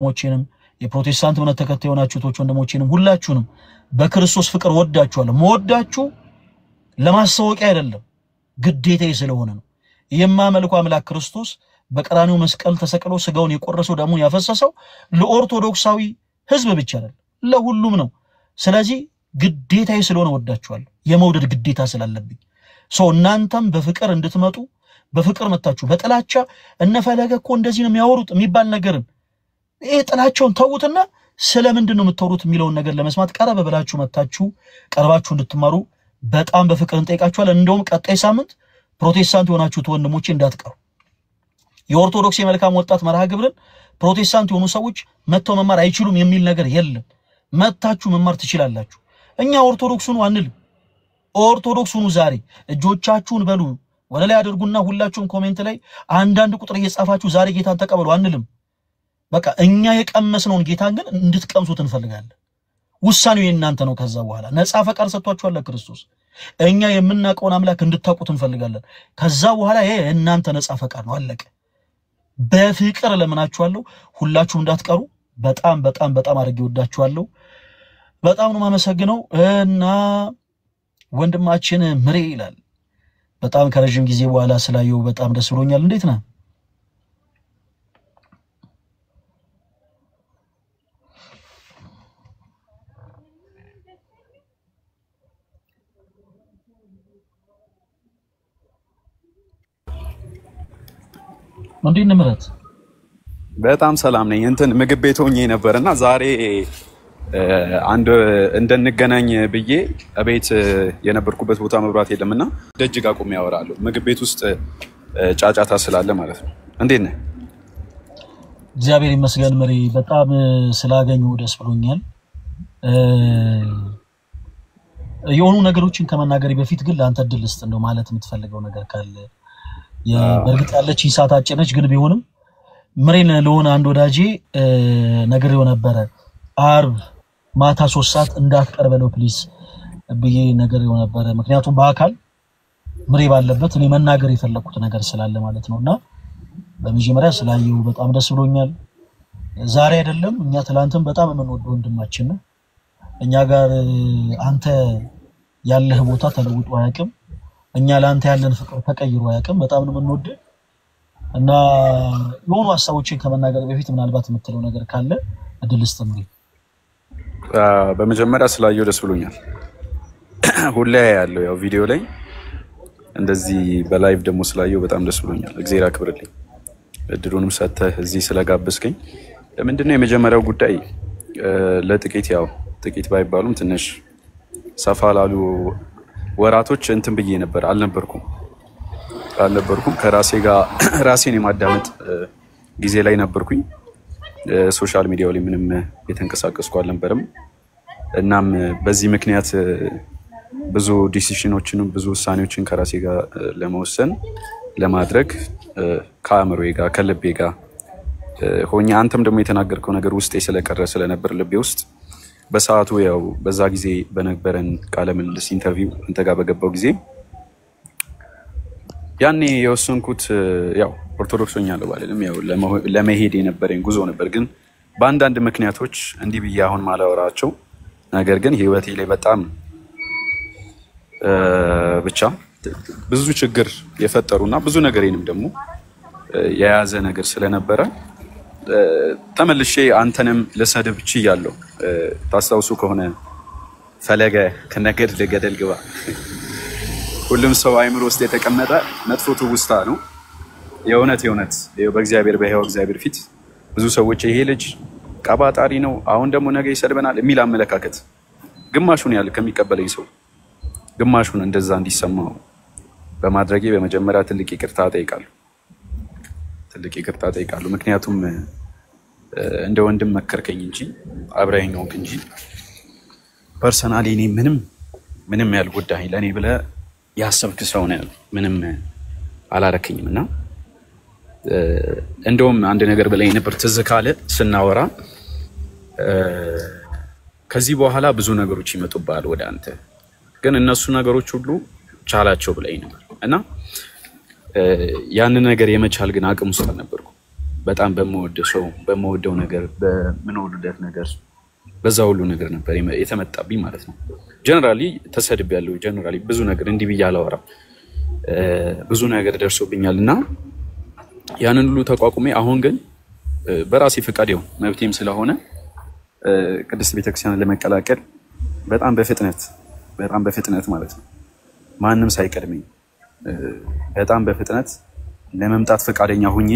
ወንድሞቼንም የፕሮቴስታንት እምነት ተከታይ ሆናችሁ ወንድሞቼንም ሁላችሁንም በክርስቶስ ፍቅር ወዳችኋለሁ። መወዳችሁ ለማስተዋወቂያ አይደለም ግዴታዬ ስለሆነ ነው። የማመልኩ አምላክ ክርስቶስ በቀራንዮ መስቀል ተሰቅሎ ስጋውን የቆረሰው ደሙን ያፈሰሰው ለኦርቶዶክሳዊ ህዝብ ብቻ አይደለም ለሁሉም ነው። ስለዚህ ግዴታዬ ስለሆነ ወዳችኋለሁ። የመውደድ ግዴታ ስላለብኝ እናንተም በፍቅር እንድትመጡ በፍቅር መጣችሁ በጥላቻ እነፈለገ እኮ እንደዚህ ነው የሚያወሩት የሚባል ነገርን ይሄ ጥላቻውን ተውትና ስለምንድን ነው የምትወሩት የሚለውን ነገር ለመስማት ቀረበ ብላችሁ መጣችሁ ቀርባችሁ እንድትማሩ በጣም በፍቅር እንጠይቃችኋለን። እንደውም ቀጣይ ሳምንት ፕሮቴስታንት የሆናችሁ ወንድሞቼ እንዳትቀሩ የኦርቶዶክስ የመልካም ወጣት መርሃ ግብርን ፕሮቴስታንት የሆኑ ሰዎች መተው መማር አይችሉም የሚል ነገር የለም። መጣችሁ መማር ትችላላችሁ። እኛ ኦርቶዶክሱን አንልም። ኦርቶዶክሱን ዛሬ እጆቻችሁን በሉ ወደ ላይ አድርጉና ሁላችሁም ኮሜንት ላይ አንዳንድ ቁጥር እየጻፋችሁ ዛሬ ጌታን ተቀበሉ አንልም። በቃ እኛ የቀመስነውን ጌታን ግን እንድትቀምሱት እንፈልጋለን። ውሳኔው የእናንተ ነው። ከዛ በኋላ ነፃ ፈቃድ ሰጥቷችኋል ክርስቶስ። እኛ የምናውቀውን አምላክ እንድታውቁት እንፈልጋለን። ከዛ በኋላ ይሄ እናንተ ነፃ ፈቃድ ነው። አለቀ። በፍቅር ለምናችኋለሁ ሁላችሁም እንዳትቀሩ። በጣም በጣም በጣም አድርጌ ወዳችኋለሁ። በጣም ነው ማመሰግነው እና ወንድማችን ምሬ ይላል በጣም ከረጅም ጊዜ በኋላ ስላየው በጣም ደስ ብሎኛል። እንዴት ነህ? እንዴት ነህ ምረት? በጣም ሰላም ነኝ። እንትን ምግብ ቤት ሆኜ ነበርና ዛሬ አንድ እንደንገናኝ ብዬ እቤት የነበርኩበት ቦታ መብራት የለምና ደጅ ጋር ቆሜ ያወራለሁ። ምግብ ቤት ውስጥ ጫጫታ ስላለ ማለት ነው። እንዴት ነህ? እግዚአብሔር ይመስገን ምሬ። በጣም ስላገኘሁ ደስ ብሎኛል። የሆኑ ነገሮችን ከመናገር በፊት ግን ለአንተ ድል እስጥ እንደው ማለት የምትፈልገው ነገር ካለ በእርግጥ ያለችኝ ሰዓት አጭነች ግን ቢሆንም ምሬን ለሆነ አንድ ወዳጄ ነግሬው ነበረ አርብ ማታ 3 ሰዓት እንዳትቀርበለው ፕሊስ ብዬ ነግሬው ነበረ። ምክንያቱም በአካል ምሬ ባለበት እኔ መናገር የፈለኩት ነገር ስላለ ማለት ነውና በመጀመሪያ ስላየው በጣም ደስ ብሎኛል። ዛሬ አይደለም እኛ ትላንትም በጣም የምንወደው ወንድማችን ነው። እኛ ጋር አንተ ያለህ ቦታ ተለውጦ አያውቅም። እኛ ላንተ ያለን ፍቅር ተቀይሮ አያውቅም። በጣም ነው የምንወደው እና የሆኑ ሐሳቦችን ከመናገር በፊት ምናልባት የምትለው ነገር ካለ እድል ልስጥምሪ። በመጀመሪያ ስላየው ደስ ብሎኛል። ሁሌ ያለው ያው ቪዲዮ ላይ እንደዚህ በላይቭ ደግሞ ስላየው በጣም ደስ ብሎኛል። እግዚአብሔር አክብርልኝ። እድሉንም ሰጥተህ እዚህ ስለጋበዝከኝ ለምንድነው የመጀመሪያው ጉዳይ ለጥቂት ያው ጥቂት ባይባሉም ትንሽ ሰፋ ላሉ ወራቶች እንትን ብዬ ነበር አልነበርኩም ከራሴ ጋር ራሴን የማዳመጥ ጊዜ ላይ ነበርኩኝ። ሶሻል ሚዲያው ላይ ምንም የተንቀሳቀስኩ አልነበርም። እናም በዚህ ምክንያት ብዙ ዲሲሽኖችን ብዙ ውሳኔዎችን ከራሴ ጋር ለመወሰን ለማድረግ ከአእምሮዬ ጋር ከልቤ ጋር ሆኜ አንተም ደግሞ የተናገርከው ነገር ውስጤ ስለቀረ ስለነበር ልቤ ውስጥ በሰዓቱ ያው በዛ ጊዜ በነበረን ቃለ ምልልስ ኢንተርቪው አንተ ጋር በገባው ጊዜ ያኔ የወሰንኩት ያው ኦርቶዶክስ ሆኛለሁ ባልልም ያው ለመሄድ የነበረኝ ጉዞ ነበር። ግን በአንዳንድ ምክንያቶች እንዲህ ብዬ አሁን ማላወራቸው ነገር ግን ህይወቴ ላይ በጣም ብቻ ብዙ ችግር የፈጠሩና ብዙ ነገሬንም ደግሞ የያዘ ነገር ስለነበረ ተመልሼ አንተንም ለሰድብ ችያለሁ። ታስታውሱ ከሆነ ፈለገ ከነገድ ለገደል ግባ ሁሉም ሰው አይምሮ ውስጥ የተቀመጠ መጥፎ ትውስታ ነው። የእውነት በእግዚአብሔር በሕያው እግዚአብሔር ፊት ብዙ ሰዎች ይሄ ልጅ ቀባጣሪ ነው አሁን ደግሞ ነገ ይሰድበናል የሚል አመለካከት ግማሹን ያህል ከሚቀበለኝ ሰው ግማሹን እንደዛ እንዲሰማው በማድረጌ በመጀመሪያ ትልቅ ይቅርታ ጠይቃለሁ። ምክንያቱም እንደ ወንድም መከርከኝ እንጂ አብረኸኝ ሆንክ እንጂ ፐርሰናሊ እኔ ምንም ያልጎዳኝ ለኔ ብለህ ያሰብክ ሰው ነው ምንም አላረከኝምና እንደውም አንድ ነገር ብለኝ ነበር ትዝ ካለ ስናወራ ከዚህ በኋላ ብዙ ነገሮች ይመጡባል ወደ አንተ ግን እነሱ ነገሮች ሁሉ ቻላቸው ብለኝ ነበር እና ያን ነገር የመቻል ግን አቅም ውስጥ አልነበርኩም። በጣም በመወደው ሰው በመወደው ነገር በምንወደው ነገር በዛ ሁሉ ነገር ነበር የተመጣብኝ ማለት ነው። ጀነራሊ ተሰድቤያለሁ። ጀነራሊ ብዙ ነገር እንዲህ ብዬ አላወራም። ብዙ ነገር ደርሶብኛልና ያንን ሁሉ ተቋቁሜ አሁን ግን በራሴ ፈቃድ ነው መብቴም ስለሆነ ቅድስት ቤተክርስቲያንን ለመቀላቀል በጣም በፍጥነት ማለት ነው ማንም ሳይቀድመኝ በጣም በፍጥነት ለመምጣት ፈቃደኛ ሆኜ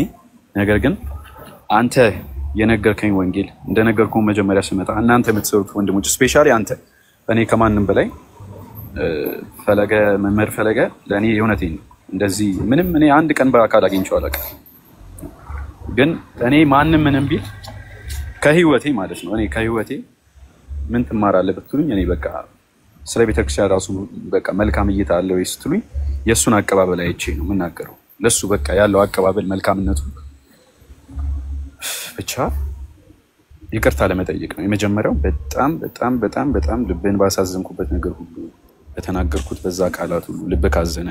ነገር ግን አንተ የነገርከኝ ወንጌል እንደነገርኩ መጀመሪያ ስመጣ እናንተ የምትሰሩት ወንድሞች ስፔሻሊ አንተ እኔ ከማንም በላይ ፈለገ መምህር ፈለገ ለኔ የእውነቴን እንደዚህ ምንም እኔ አንድ ቀን በአካል አግኝቼው አላውቅም። ግን እኔ ማንም ምንም ቢል ከህይወቴ ማለት ነው እኔ ከህይወቴ ምን ትማራለህ ብትሉኝ እኔ በቃ ስለ ቤተክርስቲያን ራሱ በቃ መልካም እይታ አለው ስትሉኝ የሱን አቀባበል አይቼ ነው የምናገረው። ለሱ በቃ ያለው አቀባበል መልካምነቱ ብቻ ይቅርታ ለመጠየቅ ነው የመጀመሪያው። በጣም ልብን ባሳዘንኩበት ነገር ሁሉ በተናገርኩት በዛ ቃላት ሁሉ ልብ ካዘነ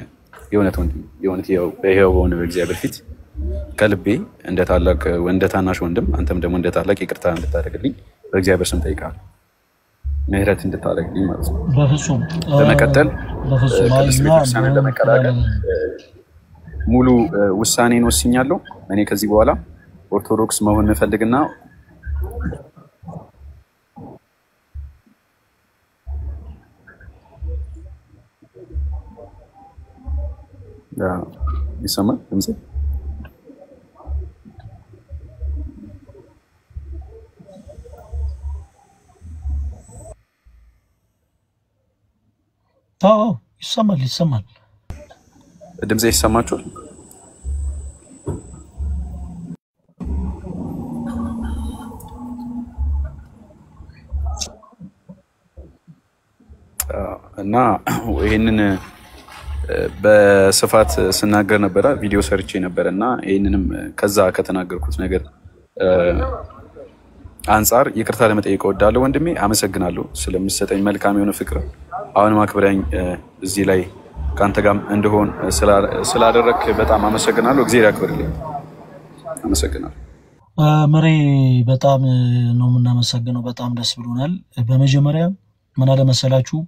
የእውነት ወንድም የእውነት በህያው በሆነ በእግዚአብሔር ፊት ከልቤ እንደ ታናሽ ወንድም አንተም ደግሞ እንደ ታላቅ ይቅርታ እንድታደርግልኝ በእግዚአብሔር ስም ጠይቃለሁ። ምህረት እንድታደርግልኝ ማለት ነው። በፍጹም በመቀጠል ቅድስት ቤተክርስቲያንን ለመቀላቀል ሙሉ ውሳኔን ወስኛለሁ። እኔ ከዚህ በኋላ ኦርቶዶክስ መሆን እንፈልግና ይሰማል ድምጼ? አዎ ይሰማል። ድምጼ ይሰማችኋል? እና ይሄንን በስፋት ስናገር ነበረ ቪዲዮ ሰርቼ ነበር እና ይሄንንም ከዛ ከተናገርኩት ነገር አንፃር ይቅርታ ለመጠየቅ እወዳለሁ። ወንድሜ አመሰግናለሁ ስለምትሰጠኝ መልካም የሆነ ፍቅር አሁንም አክብረኝ እዚህ ላይ ካንተ ጋር እንደሆን ስላደረክ በጣም አመሰግናለሁ። እግዚአብሔር ያክብርልኝ። አመሰግናለሁ። መሬ በጣም ነው የምናመሰግነው። በጣም ደስ ብሎናል። በመጀመሪያ ምን አለ መሰላችሁ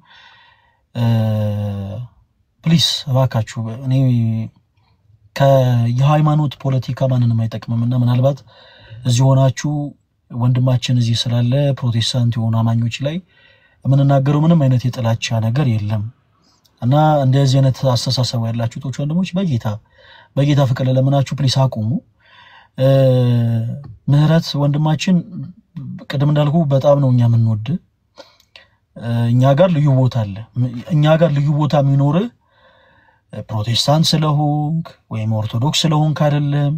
ፕሊስ እባካችሁ እኔ የሃይማኖት ፖለቲካ ማንንም አይጠቅምምና ምናልባት እዚህ ሆናችሁ ወንድማችን እዚህ ስላለ ፕሮቴስታንት የሆኑ አማኞች ላይ የምንናገረው ምንም አይነት የጥላቻ ነገር የለም እና እንደዚህ አይነት አስተሳሰብ ያላችሁ ቶች ወንድሞች በጌታ ፍቅር ለምናችሁ ፕሊስ አቁሙ። ምህረት ወንድማችን ቅድም እንዳልኩ በጣም ነው እኛ የምንወድ እኛ ጋር ልዩ ቦታ አለ። እኛ ጋር ልዩ ቦታ የሚኖር ፕሮቴስታንት ስለሆንክ ወይም ኦርቶዶክስ ስለሆንክ አይደለም፣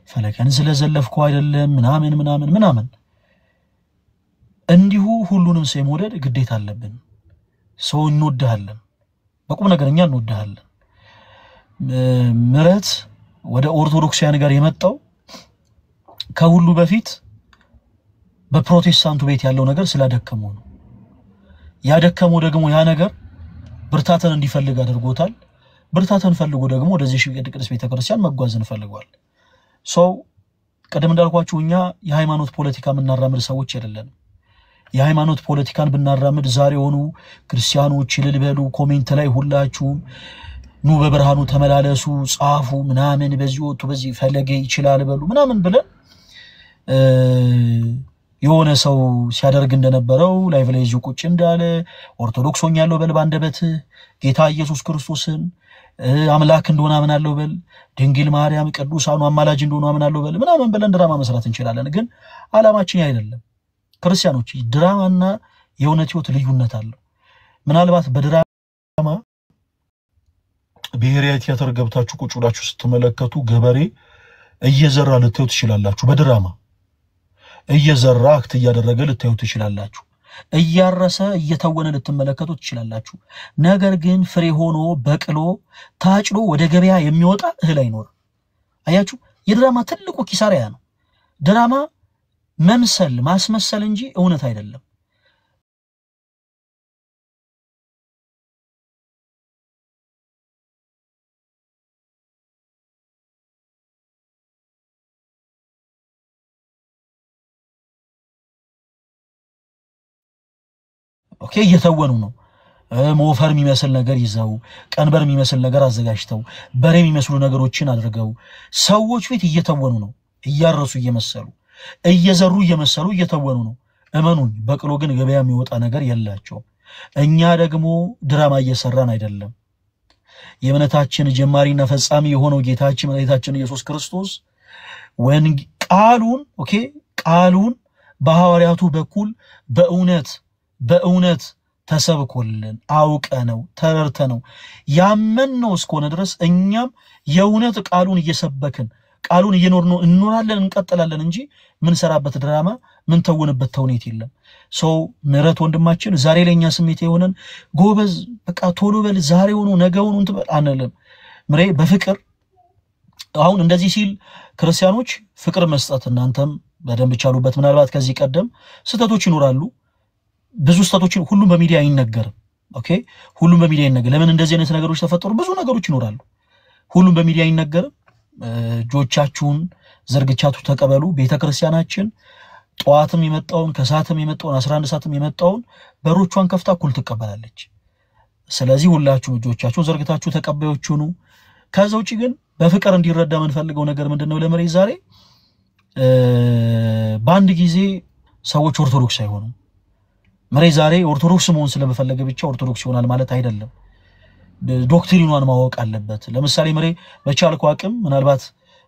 ፈለገን ስለዘለፍኩ አይደለም ምናምን እንዲሁ ሁሉንም ሰው መውደድ ግዴታ አለብን። ሰው እንወድሃለን፣ በቁም ነገር እኛ እንወድሃለን። ምህረት ወደ ኦርቶዶክሳውያን ጋር የመጣው ከሁሉ በፊት በፕሮቴስታንቱ ቤት ያለው ነገር ስላደከመው ነው። ያደከመው ደግሞ ያ ነገር ብርታትን እንዲፈልግ አድርጎታል። ብርታትን ፈልጎ ደግሞ ወደዚህ ቅድስት ቤተክርስቲያን መጓዝን ፈልጓል። ሰው ቀደም እንዳልኳችሁ እኛ የሃይማኖት ፖለቲካ የምናራምድ ሰዎች አይደለንም። የሃይማኖት ፖለቲካን ብናራምድ ዛሬ ሆኑ ክርስቲያኖች ይልል በሉ ኮሜንት ላይ ሁላችሁም ኑ በብርሃኑ ተመላለሱ ጻፉ ምናምን በዚህ ወጡ በዚህ ፈለገ ይችላል በሉ ምናምን ብለን የሆነ ሰው ሲያደርግ እንደነበረው ላይቭ ላይ ይዙ ቁጭ እንዳለ ኦርቶዶክስ ሆኛለሁ በል ባንደበት ጌታ ኢየሱስ ክርስቶስን አምላክ እንደሆነ አምናለሁ በል ድንግል ማርያም ቅዱሳኑ አማላጅ እንደሆነ አምናለሁ በል ምናምን ብለን ድራማ መስራት እንችላለን። ግን ዓላማችን አይደለም። ክርስቲያኖች ድራማና የእውነት ህይወት ልዩነት አለው። ምናልባት በድራማ ብሔራዊ ቲያትር ገብታችሁ ቁጭ ብላችሁ ስትመለከቱ ገበሬ እየዘራ ልታዩ ትችላላችሁ። በድራማ እየዘራ አክት እያደረገ ልታዩ ትችላላችሁ። እያረሰ እየተወነ ልትመለከቱ ትችላላችሁ። ነገር ግን ፍሬ ሆኖ በቅሎ ታጭዶ ወደ ገበያ የሚወጣ እህል አይኖርም። አያችሁ፣ የድራማ ትልቁ ኪሳራ ያ ነው። ድራማ መምሰል ማስመሰል እንጂ እውነት አይደለም። ኦኬ እየተወኑ ነው ሞፈር የሚመስል ነገር ይዘው ቀንበር የሚመስል ነገር አዘጋጅተው በሬ የሚመስሉ ነገሮችን አድርገው ሰዎች ፊት እየተወኑ ነው እያረሱ እየመሰሉ እየዘሩ እየመሰሉ እየተወኑ ነው እመኑኝ በቅሎ ግን ገበያ የሚወጣ ነገር የላቸው እኛ ደግሞ ድራማ እየሰራን አይደለም የእምነታችን ጀማሪና ፈጻሚ የሆነው ጌታችን መድኃኒታችን ኢየሱስ ክርስቶስ ቃሉን ኦኬ ቃሉን በሐዋርያቱ በኩል በእውነት ተሰብኮልን አውቀነው ተረድተነው ያመንነው እስከሆነ ድረስ እኛም የእውነት ቃሉን እየሰበክን ቃሉን እየኖርነው እንኖራለን እንቀጥላለን እንጂ ምን ሰራበት ድራማ ምን ተውንበት ተውኔት የለም ሶ ምረት ወንድማችን ዛሬ ለኛ ስሜት የሆነን ጎበዝ በቃ ቶሎ በል ዛሬውኑ ነገውኑ እንተበል አንልም ምሬ በፍቅር አሁን እንደዚህ ሲል ክርስቲያኖች ፍቅር መስጠት እናንተም በደንብ ቻሉበት ምናልባት ከዚህ ቀደም ስተቶች ይኖራሉ ብዙ ስተቶችን ሁሉም በሚዲያ አይነገርም ኦኬ ሁሉም በሚዲያ አይነገር ለምን እንደዚህ አይነት ነገሮች ተፈጠሩ ብዙ ነገሮች ይኖራሉ ሁሉም በሚዲያ አይነገርም ጆቻችሁን ዘርግቻቱ ተቀበሉ ቤተክርስቲያናችን ጧትም የመጣውን ከሰዓትም የመጣውን 11 ሰዓትም የመጣውን በሮቿን ከፍታ ኩል ተቀበላለች ስለዚህ ሁላችሁ ጆቻችሁን ዘርግታችሁ ተቀባዮች ሁኑ ከዛው እጪ ግን በፍቅር እንዲረዳ መንፈልገው ነገር ምንድነው ለመሬት ዛሬ ባንድ ጊዜ ሰዎች ኦርቶዶክስ አይሆኑም መሬት ዛሬ ኦርቶዶክስ መሆን ስለበፈለገ ብቻ ኦርቶዶክስ ይሆናል ማለት አይደለም ዶክትሪኑን ማወቅ አለበት ለምሳሌ መሬ በቻልኩ አቅም ምናልባት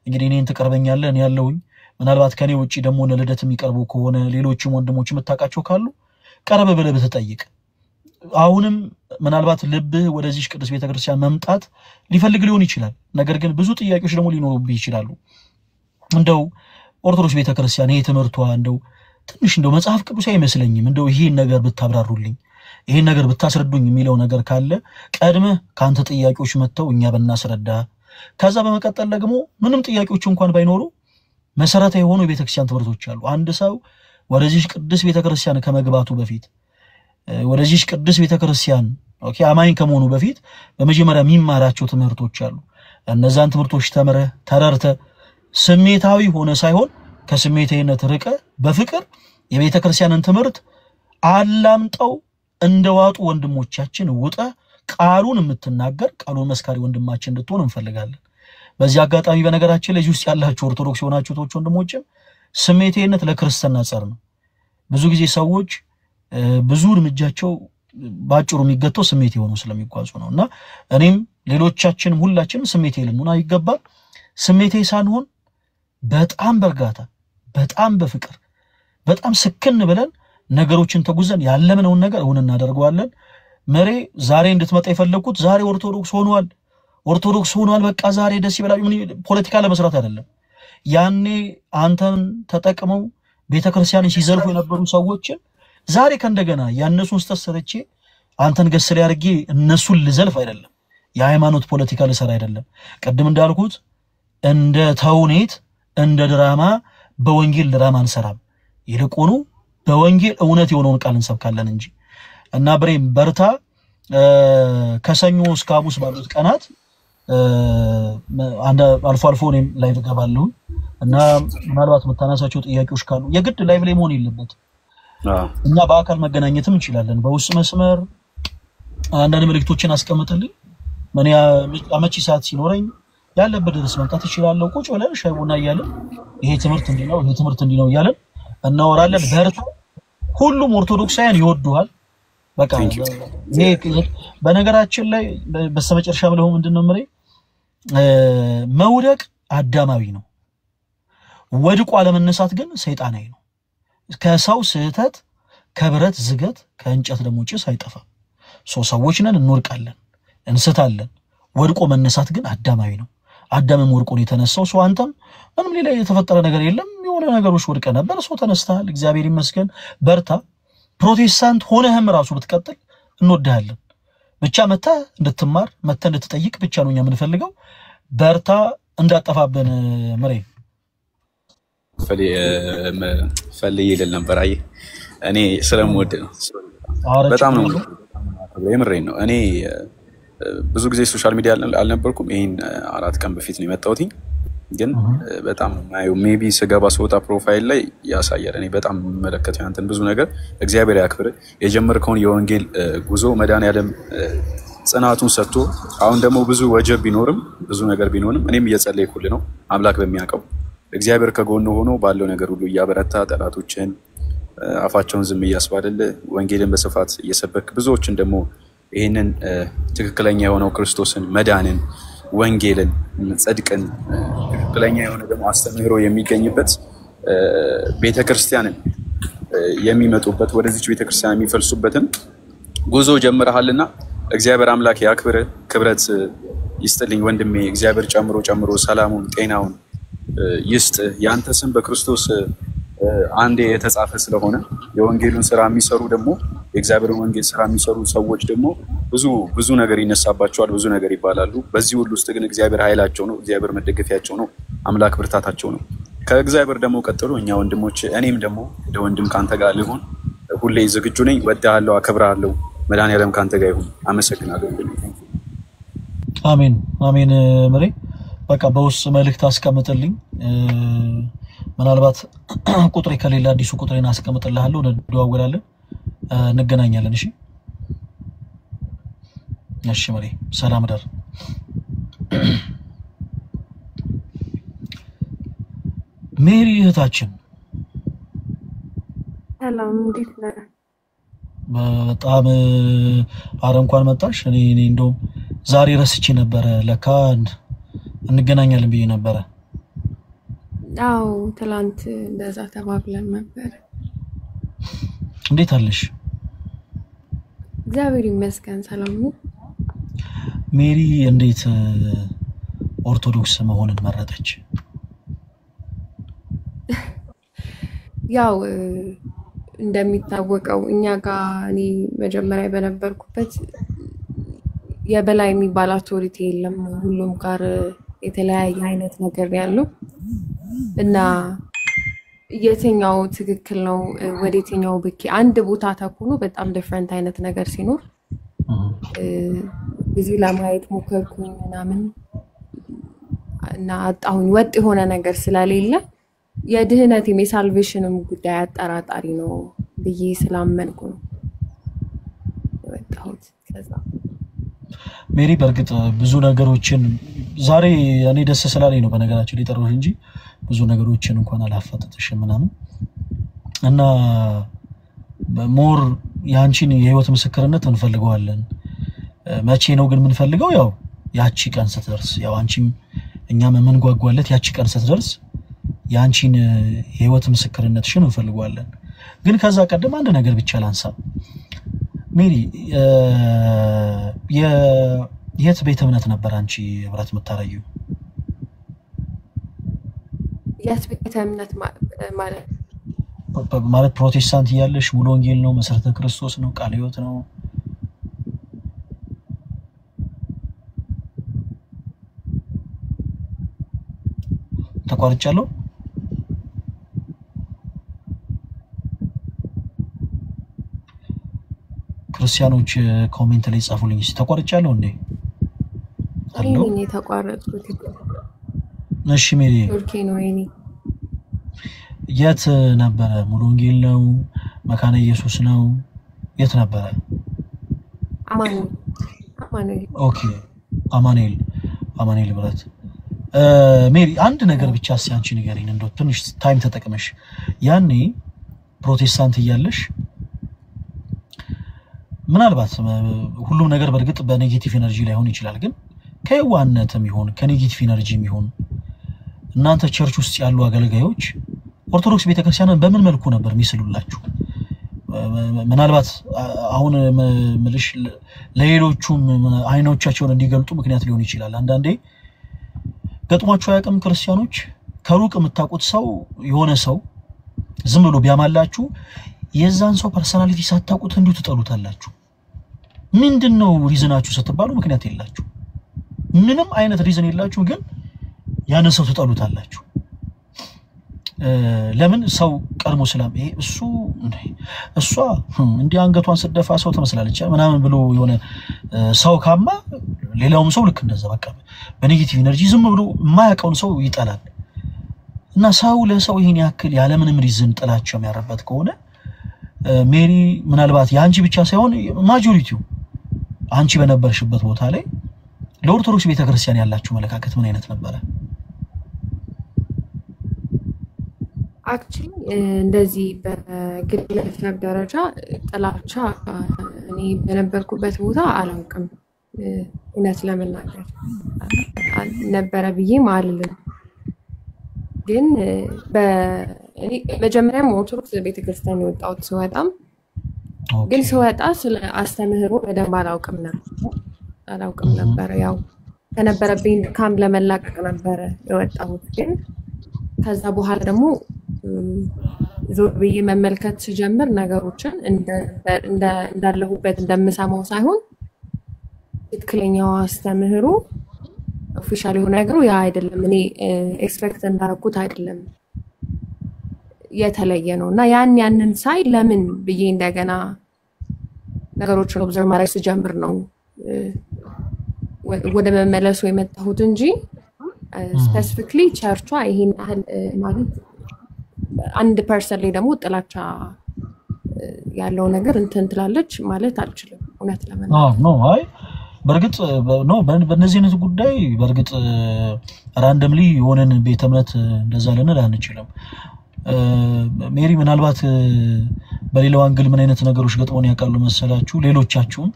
እንግዲህ እኔን ተቀርበኛለህ እኔ ያለውኝ ምናልባት ከኔ ውጪ ደሞ ለልደት የሚቀርቡ ከሆነ ሌሎችም ወንድሞች መታቃቸው ካሉ ቀረበ ብለህ ብትጠይቅ አሁንም ምናልባት ልብ ወደዚህ ቅዱስ ቤተክርስቲያን መምጣት ሊፈልግ ሊሆን ይችላል ነገር ግን ብዙ ጥያቄዎች ደሞ ሊኖሩብህ ይችላሉ እንደው ኦርቶዶክስ ቤተክርስቲያን ይሄ ትምርቷ እንደው ትንሽ እንደው መጽሐፍ ቅዱስ አይመስለኝም እንደው ይሄን ነገር ብታብራሩልኝ ይሄን ነገር ብታስረዱኝ የሚለው ነገር ካለ ቀድመ ካንተ ጥያቄዎች መተው እኛ በእናስረዳ ከዛ በመቀጠል ደግሞ ምንም ጥያቄዎች እንኳን ባይኖሩ መሰረታዊ የሆኑ የቤተክርስቲያን ትምህርቶች አሉ አንድ ሰው ወደዚህ ቅዱስ ቤተክርስቲያን ከመግባቱ በፊት ወደዚህ ቅዱስ ቤተክርስቲያን ኦኬ አማኝ ከመሆኑ በፊት በመጀመሪያ የሚማራቸው ትምህርቶች አሉ እነዛን ትምህርቶች ተመረ ተረርተ ስሜታዊ ሆነ ሳይሆን ከስሜታዊነት ርቀ በፍቅር የቤተክርስቲያንን ትምህርት አላምጠው እንደዋጡ ወንድሞቻችን ውጣ ቃሉን የምትናገር ቃሉን መስካሪ ወንድማችን እንድትሆን እንፈልጋለን በዚህ አጋጣሚ በነገራችን ላይ ውስጥ ያላችሁ ኦርቶዶክስ ሆናችሁ ቶች ወንድሞችም ስሜታዊነት ለክርስቲያና ጸር ነው ብዙ ጊዜ ሰዎች ብዙ እርምጃቸው ባጭሩ የሚገተው ስሜት የሆነው ስለሚጓዙ ነውና እኔም ሌሎቻችንም ሁላችንም ስሜታዊ ልንሆን አይገባም ስሜታዊ ሳንሆን በጣም በርጋታ በጣም በፍቅር በጣም ስክን ብለን ነገሮችን ተጉዘን ያለምነውን ነገር እውን እናደርገዋለን መሬ ዛሬ እንድትመጣ ይፈልኩት ዛሬ ኦርቶዶክስ ሆኗል በቃ ዛሬ ደስ ይበላል ምን ፖለቲካ ለመስራት አይደለም ያኔ አንተን ተጠቅመው ቤተክርስቲያንን ሲዘልፉ የነበሩ ሰዎችን ዛሬ ከእንደገና ያነሱን ስተሰርቼ አንተን ገስለ ያርጌ እነሱን ልዘልፍ አይደለም የሃይማኖት ፖለቲካ ልሰራ አይደለም ቀድም እንዳልኩት እንደ ተውኔት እንደ ድራማ በወንጌል ድራማ እንሰራም ይልቁኑ በወንጌል እውነት የሆነውን ቃል እንሰብካለን እንጂ እና ብሬም በርታ ከሰኞ እስከ ሐሙስ ባሉት ቀናት አልፎ አልፎ እኔም ላይ ተገባለሁ እና ምናልባት መታናሳቸው ጥያቄዎች ካሉ የግድ ላይቭ ላይ መሆን የለበት እና በአካል መገናኘትም እንችላለን በውስጥ መስመር አንዳንድ መልእክቶችን አስቀምጥልኝ ማን አመቺ ሰዓት ሲኖረኝ ያለበት ድረስ መምጣት ይችላል ቁጭ ብለን ሻይ ቡና እያለን ይሄ ትምህርት እንዲነው እያለን እናወራለን በርታ ሁሉም ኦርቶዶክሳውያን ይወዱሃል በቃ በነገራችን ላይ በስተመጨረሻ ብለው ምንድነው ምሬ መውደቅ አዳማዊ ነው ወድቆ አለመነሳት ግን ሰይጣናዊ ነው ከሰው ስህተት ከብረት ዝገት ከእንጨት ደሞ ጭስ አይጠፋም ሰዎች ነን እንወርቃለን እንስታለን ወድቆ መነሳት ግን አዳማዊ ነው አዳምም ወርቆ ነው የተነሳው አንተም ምንም ሌላ የተፈጠረ ነገር የለም የሆነ ነገሮች ወድቀ ነበር ተነስተሃል እግዚአብሔር ይመስገን በርታ ፕሮቴስታንት ሆነህም ራሱ ብትቀጥል እንወድሃለን ብቻ መታ እንድትማር መታ እንድትጠይቅ ብቻ ነው እኛ የምንፈልገው በርታ እንዳጠፋብን ምሬ ፈልይ ይል ነበር አይ እኔ ስለምወድ ነው በጣም ነው የምሬን ነው እኔ ብዙ ጊዜ ሶሻል ሚዲያ አልነበርኩም ይሄን 4 ቀን በፊት ነው የመጣሁት ግን በጣም ማየው ሜቢ ስገባ ስወጣ ፕሮፋይል ላይ ያሳያል። እኔ በጣም መለከተው ያንተን ብዙ ነገር እግዚአብሔር ያክብር። የጀመርከውን የወንጌል ጉዞ መድኃኒዓለም ጽናቱን ሰጥቶ አሁን ደግሞ ብዙ ወጀብ ቢኖርም ብዙ ነገር ቢኖርም እኔም እየጸለይኩልህ ነው። አምላክ በሚያውቀው እግዚአብሔር ከጎኑ ሆኖ ባለው ነገር ሁሉ እያበረታ ጠላቶችን አፋቸውን ዝም እያስባለልህ ወንጌልን በስፋት እየሰበክ ብዙዎችን ደግሞ ይህንን ትክክለኛ የሆነው ክርስቶስን መዳንን ወንጌልን ጽድቅን ትክክለኛ የሆነ ደግሞ አስተምህሮ የሚገኝበት ቤተክርስቲያንን የሚመጡበት ወደዚች ቤተክርስቲያን የሚፈልሱበትን ጉዞ ጀምረሃልና እግዚአብሔር አምላክ ያክብር፣ ክብረት ይስጥልኝ ወንድሜ። እግዚአብሔር ጨምሮ ሰላሙን ጤናውን ይስጥ። ያንተ ስም በክርስቶስ አንዴ የተጻፈ ስለሆነ የወንጌሉን ስራ የሚሰሩ ደግሞ የእግዚአብሔርን ወንጌል ስራ የሚሰሩ ሰዎች ደግሞ ብዙ ነገር ይነሳባቸዋል፣ ብዙ ነገር ይባላሉ። በዚህ ሁሉ ውስጥ ግን እግዚአብሔር ኃይላቸው ነው፣ እግዚአብሔር መደገፊያቸው ነው፣ አምላክ ብርታታቸው ነው። ከእግዚአብሔር ደግሞ ቀጥሎ እኛ ወንድሞች፣ እኔም ደግሞ እንደ ወንድም ካንተ ጋር ልሆን ሁሌ ዝግጁ ነኝ። ወድሃለሁ፣ አከብርሃለሁ። መድኃኒዓለም ካንተ ጋር ይሁን። አመሰግናለሁ። አሜን አሜን። ምሬ በቃ በውስጥ መልእክት አስቀምጥልኝ። ምናልባት ቁጥሬ ከሌላ አዲሱ ቁጥሬን አስቀምጥልሃለሁ፣ እንደዋወላለን፣ እንገናኛለን። እሺ እሺ ምሬ ሰላም ደር። ሜሪ እህታችን ሰላም እንዴት ነህ? በጣም አረ እንኳን መጣሽ። እኔ እንደውም ዛሬ ረስቼ ነበረ፣ ለካ እንገናኛለን ብዬ ነበረ። አዎ ትላንት እንደዛ ተባብለን ነበር። እንዴት አለሽ? እግዚአብሔር ይመስገን ሰላም ነው። ሜሪ እንዴት ኦርቶዶክስ መሆንን መረጠች? ያው እንደሚታወቀው እኛ ጋር እኔ መጀመሪያ በነበርኩበት የበላይ የሚባል አውቶሪቲ የለም። ሁሉም ጋር የተለያየ አይነት ነገር ያለው እና የትኛው ትክክል ነው ወደየትኛው ብቻ አንድ ቦታ ተኮኑ በጣም ዲፈረንት አይነት ነገር ሲኖር ብዙ ለማየት ሞከርኩኝ ምናምን እና አጣሁኝ። ወጥ የሆነ ነገር ስለሌለ የድህነትም የሳልቬሽንም ጉዳይ አጠራጣሪ ነው ብዬ ስላመንኩ ነው ወጣሁት። ከዛ ሜሪ በርግጥ ብዙ ነገሮችን ዛሬ እኔ ደስ ስላለኝ ነው በነገራችን ሊጠሩሽ እንጂ ብዙ ነገሮችን እንኳን አላፈጠጥሽም ምናምን እና ሞር ያንቺን የህይወት ምስክርነት እንፈልገዋለን። መቼ ነው ግን የምንፈልገው? ያው ያቺ ቀን ስትደርስ፣ ያው አንቺም እኛም የምንጓጓለት ያቺ ቀን ስትደርስ ያንቺን የህይወት ምስክርነትሽን እንፈልገዋለን። ግን ከዛ ቀደም አንድ ነገር ብቻ ላንሳ። ሜሪ የት ቤተ እምነት ነበር አንቺ ህብረት የምታረዩ? የት ቤተ እምነት ማለት ፕሮቴስታንት እያለሽ ሙሉ ወንጌል ነው፣ መሰረተ ክርስቶስ ነው፣ ቃለ ሕይወት ነው? ተቋርጫለሁ? ክርስቲያኖች ኮሜንት ላይ ጻፉልኝ እስቲ። ተቋርጫለሁ እንዴ? እኔ ነኝ የተቋረጥኩት። እሺ ሜሪ ኦኬ ነው። እኔ የት ነበረ? ሙሉ ወንጌል ነው? መካነ ኢየሱስ ነው? የት ነበረ? አማኑኤል። ኦኬ አማኑኤል ብረት። ሜሪ አንድ ነገር ብቻ ሲያንቺ ንገሪኝ፣ እንደው ትንሽ ታይም ተጠቅመሽ ያኔ ፕሮቴስታንት እያለሽ ምናልባት ሁሉም ነገር በርግጥ በኔጌቲቭ ኤነርጂ ላይሆን ይችላል፣ ግን ከየዋህነትም ይሁን ከኔጌቲቭ ኤነርጂም ይሁን እናንተ ቸርች ውስጥ ያሉ አገልጋዮች ኦርቶዶክስ ቤተክርስቲያንን በምን መልኩ ነበር የሚስሉላችሁ? ምናልባት አሁን ምልሽ ለሌሎቹም አይኖቻቸውን እንዲገልጡ ምክንያት ሊሆን ይችላል። አንዳንዴ ገጥሟቸው ያቀም ክርስቲያኖች ከሩቅ የምታውቁት ሰው የሆነ ሰው ዝም ብሎ ቢያማላችሁ የዛን ሰው ፐርሰናሊቲ ሳታውቁት እንዲሁ ትጠሉታላችሁ። ምንድነው ሪዝናችሁ ስትባሉ ምክንያት የላችሁ፣ ምንም አይነት ሪዝን የላችሁ፣ ግን ያን ሰው ትጠሉታላችሁ። ለምን ሰው ቀድሞ ሰላም ይሄ እሷ እንዲህ አንገቷን ስደፋ ሰው ተመስላለች ምናምን ብሎ የሆነ ሰው ካማ ሌላውም ሰው ልክ እንደዛ በቃ በኔጌቲቭ ኢነርጂ ዝም ብሎ የማያውቀውን ሰው ይጠላል እና ሰው ለሰው ይሄን ያክል ያለ ምንም ሪዝን ጥላቸው የሚያረበት ከሆነ ሜሪ ምናልባት ያንቺ ብቻ ሳይሆን ማጆሪቲው አንቺ በነበርሽበት ቦታ ላይ ለኦርቶዶክስ ቤተክርስቲያን ያላችሁ መለካከት ምን አይነት ነበር? አክቹሊ እንደዚህ በግለሰብ ደረጃ ጥላቻ እኔ በነበርኩበት ቦታ አላውቅም። እውነት ለመናገር ነበረ ብዬ ማልልም። ግን እኔ መጀመሪያም ኦርቶዶክስ ቤተክርስቲያን የወጣሁት ስወጣም ግን ስወጣ ስለ አስተምህሮ በደንብ አላውቅም ነበር። ያው ከነበረብኝ ካም ለመላቀቅ ነበር የወጣሁት። ግን ከዛ በኋላ ደግሞ ዞር ብዬ መመልከት ሲጀምር ነገሮችን እንዳለሁበት እንደምሰማው ሳይሆን ትክክለኛው አስተምህሮ ኦፊሻል የሆነ ነገሩ ያ አይደለም። እኔ ኤክስፔክት እንዳደረኩት አይደለም፣ የተለየ ነው እና ያንን ሳይ ለምን ብዬ እንደገና ነገሮችን ኦብዘርቭ ማድረግ ሲጀምር ነው ወደ መመለሱ የመጣሁት እንጂ ስፔሲፊክሊ ቸርቿ ይሄን ያህል ማለት አንድ ፐርሰን ላይ ደግሞ ጥላቻ ያለው ነገር እንትን ትላለች ማለት አልችልም። እውነት ለመናገር ኖ አይ በርግጥ ኖ በእነዚህ አይነት ጉዳይ በርግጥ ራንደምሊ የሆነን ቤተ እምነት እንደዛ ልንል አንችልም። ሜሪ ምናልባት በሌላው አንግል ምን አይነት ነገሮች ገጥሞን ያውቃሉ መሰላችሁ? ሌሎቻችሁም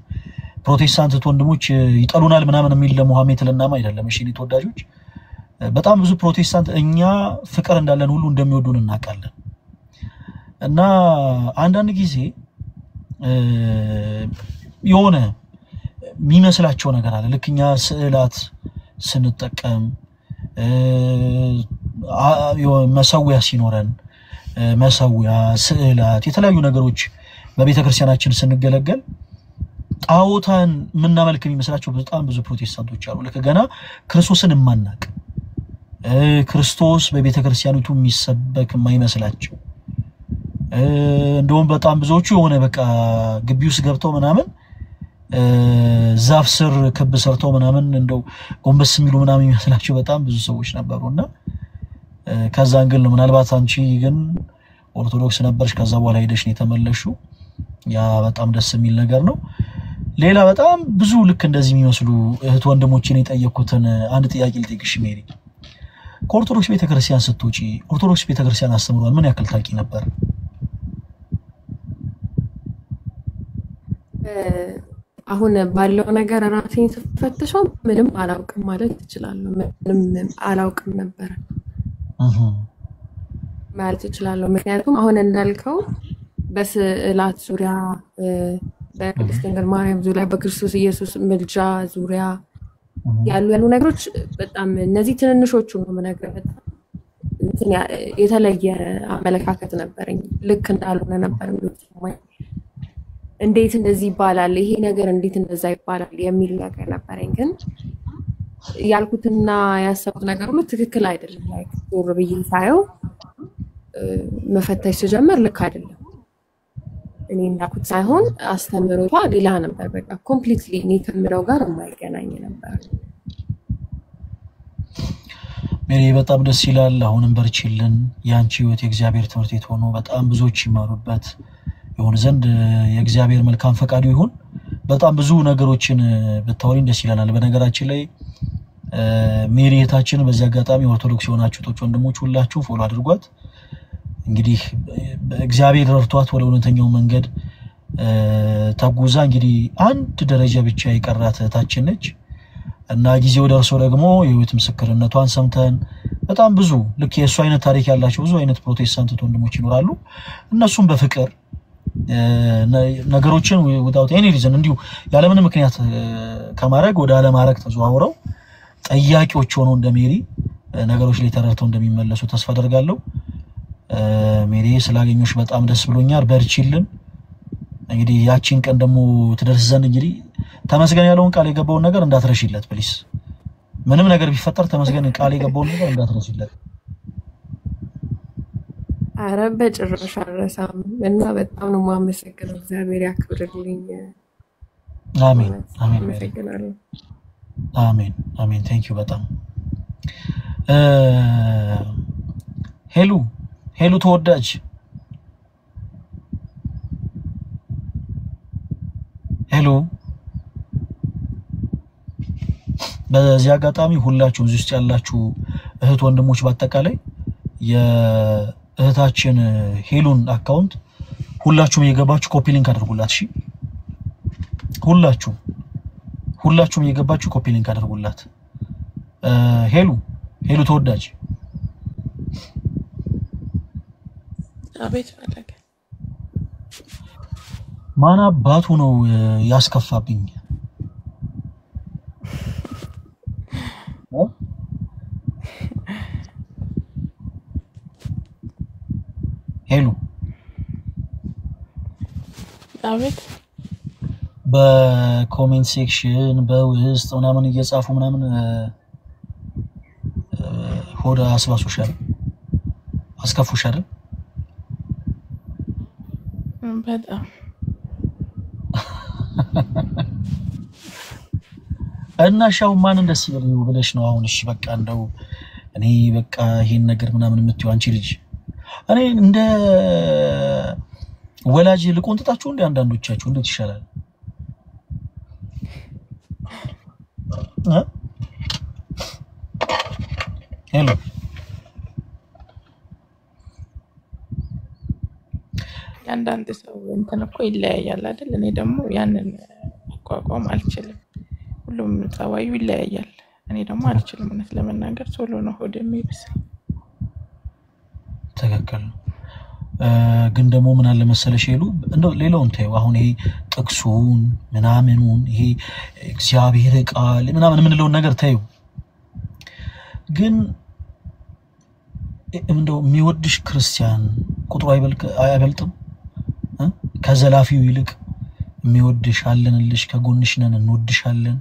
ፕሮቴስታንት ወንድሞች ይጠሉናል ምናምን የሚል ለሙሐመድ ለናማ አይደለም። እሺ ተወዳጆች በጣም ብዙ ፕሮቴስታንት እኛ ፍቅር እንዳለን ሁሉ እንደሚወዱን እናውቃለን። እና አንዳንድ ጊዜ የሆነ የሚመስላቸው ነገር አለ። ልክኛ ስዕላት ስንጠቀም መሰዊያ ሲኖረን መሰዊያ ስዕላት የተለያዩ ነገሮች በቤተክርስቲያናችን ስንገለገል ጣዖታን ምናመልክ የሚመስላቸው በጣም ብዙ ፕሮቴስታንቶች አሉ። ልክ ገና ክርስቶስን ማናቅ ክርስቶስ በቤተክርስቲያኒቱ የሚሰበክ የማይመስላቸው እንደውም በጣም ብዙዎቹ የሆነ በቃ ግቢ ውስጥ ገብተው ምናምን ዛፍ ስር ክብ ሰርተው ምናምን እንደው ጎንበስ የሚሉ ምናምን የሚመስላቸው በጣም ብዙ ሰዎች ነበሩና ከዛ አንግል ምናልባት አንቺ ግን ኦርቶዶክስ ነበርሽ ከዛ በኋላ ሄደሽ ነው የተመለሽው። ያ በጣም ደስ የሚል ነገር ነው። ሌላ በጣም ብዙ ልክ እንደዚህ የሚመስሉ እህት ወንድሞችን የጠየቁትን አንድ ጥያቄ ልጠይቅሽ ሜሪ። ከኦርቶዶክስ ቤተክርስቲያን ስትወጪ ኦርቶዶክስ ቤተክርስቲያን አስተምሯል ምን ያክል ታውቂ ነበር? አሁን ባለው ነገር ራሴን ስፈትሸው ምንም አላውቅም ማለት እችላለሁ። ምንም አላውቅም ነበር ማለት እችላለሁ። ምክንያቱም አሁን እንዳልከው በስዕላት ዙሪያ በቅድስት ድንግል ማርያም ዙሪያ በክርስቶስ ኢየሱስ ምልጃ ዙሪያ ያሉ ነገሮች በጣም እነዚህ ትንንሾቹ ነው የምነግርህ። በጣም የተለየ አመለካከት ነበረኝ። ልክ እንዳልሆነ ነበር የሚሰማኝ። እንዴት እንደዚህ ይባላል ይሄ ነገር እንዴት እንደዛ ይባላል የሚል ነገር ነበረኝ። ግን ያልኩትና ያሰብኩት ነገር ሁሉ ትክክል አይደለም። ላይክ ዞር ብዬ ሳየው መፈተሽ ሲጀምር ልክ አይደለም። እኔ እንዳልኩት ሳይሆን አስተምሮቷ ሌላ ነበር። በቃ ኮምፕሊትሊ እኔ ከምለው ጋር የማይገናኝ ነበር። ሜሪ በጣም ደስ ይላል። አሁንም በርቺልን። ያንቺ ህይወት የእግዚአብሔር ትምህርት ቤት ሆኖ በጣም ብዙዎች ይማሩበት ይሁን ዘንድ የእግዚአብሔር መልካም ፈቃዱ ይሁን። በጣም ብዙ ነገሮችን በታወሪን ደስ ይላል። በነገራችን ላይ ሜሪ እህታችን በዚህ አጋጣሚ ኦርቶዶክስ የሆናችሁ ወንድሞች ሁላችሁ ፎሎ አድርጓት። እንግዲህ እግዚአብሔር ረድቷት ወደ እውነተኛው መንገድ ተጉዛ እንግዲህ አንድ ደረጃ ብቻ የቀራት እህታችን ነች እና ጊዜው ደርሶ ደግሞ የህይወት ምስክርነቷን ሰምተን በጣም ብዙ ልክ የእሱ አይነት ታሪክ ያላቸው ብዙ አይነት ፕሮቴስታንት ወንድሞች ይኖራሉ። እነሱም በፍቅር ነገሮችን without any reason እንዲሁ ያለምንም ምክንያት ከማረግ ወደ አለማረግ ተዘዋውረው ጠያቂዎች ሆነው እንደሜሪ ነገሮች ላይ ተረድተው እንደሚመለሱ ተስፋ አደርጋለሁ። ሜሪ ስላገኘሽ በጣም ደስ ብሎኛል። በርቺልን። እንግዲህ ያቺን ቀን ደግሞ ትደርስ ዘንድ እንግዲህ ተመስገን ያለውን ቃል የገባውን ነገር እንዳትረሺለት ፕሊስ። ምንም ነገር ቢፈጠር ተመስገን ቃል የገባውን ነገር እንዳትረሺለት። ኧረ በጭራሽ አልረሳም እና በጣም ነው የማመሰግነው። እግዚአብሔር ያክብርልኝ። አሜን እውነት አሜን አመሰግናለሁ። አሜን አሜን። ቴንክ ዩ በጣም ሄሉ ሄሉ ተወዳጅ ሄሎ። በዚህ አጋጣሚ ሁላችሁም እዚህ ውስጥ ያላችሁ እህት ወንድሞች በአጠቃላይ የእህታችን ሄሉን አካውንት ሁላችሁም እየገባችሁ ኮፒ ሊንክ አድርጉላት። እሺ ሁላችሁም እየገባችሁ ኮፒ ሊንክ አድርጉላት። ሄሉ ተወዳጅ አቤት ፈለገ ማን አባቱ ነው ያስከፋብኝ? ሄሉ አቤት በኮሜንት ሴክሽን በውስጥ ምናምን እየጻፉ ምናምን ሆዳ አስባሱሻል አስከፉሻል በጣም እና ሻው ማን እንደስ ይበለው ብለሽ ነው አሁን? እሺ በቃ እንደው እኔ በቃ ይሄን ነገር ምናምን የምትዩ አንቺ ልጅ እኔ እንደ ወላጅ ልቆንጥጣችሁ እንደ አንዳንዶቻችሁ እንዴት ይሻላል? ሄሎ አንዳንድ ሰው እንትን እኮ ይለያያል አይደል? እኔ ደግሞ ያንን መቋቋም አልችልም። ሁሉም ጸባዩ ይለያያል። እኔ ደግሞ አልችልም። እውነት ለመናገር ቶሎ ነው ሆድ የሚብሰኝ። ትክክል። ግን ደግሞ ምን አለ መሰለሽ ሄሉ እንደው ሌላውን ተይው። አሁን ይሄ ጥቅሱን ምናምኑን ይሄ እግዚአብሔር ቃል ምናምን የምንለውን ነገር ተይው። ግን እንደው የሚወድሽ ክርስቲያን ቁጥሩ አይበልጥም? ከዘላፊው ይልቅ የሚወድሽ አለንልሽ፣ ከጎንሽ ነን፣ እንወድሻለን፣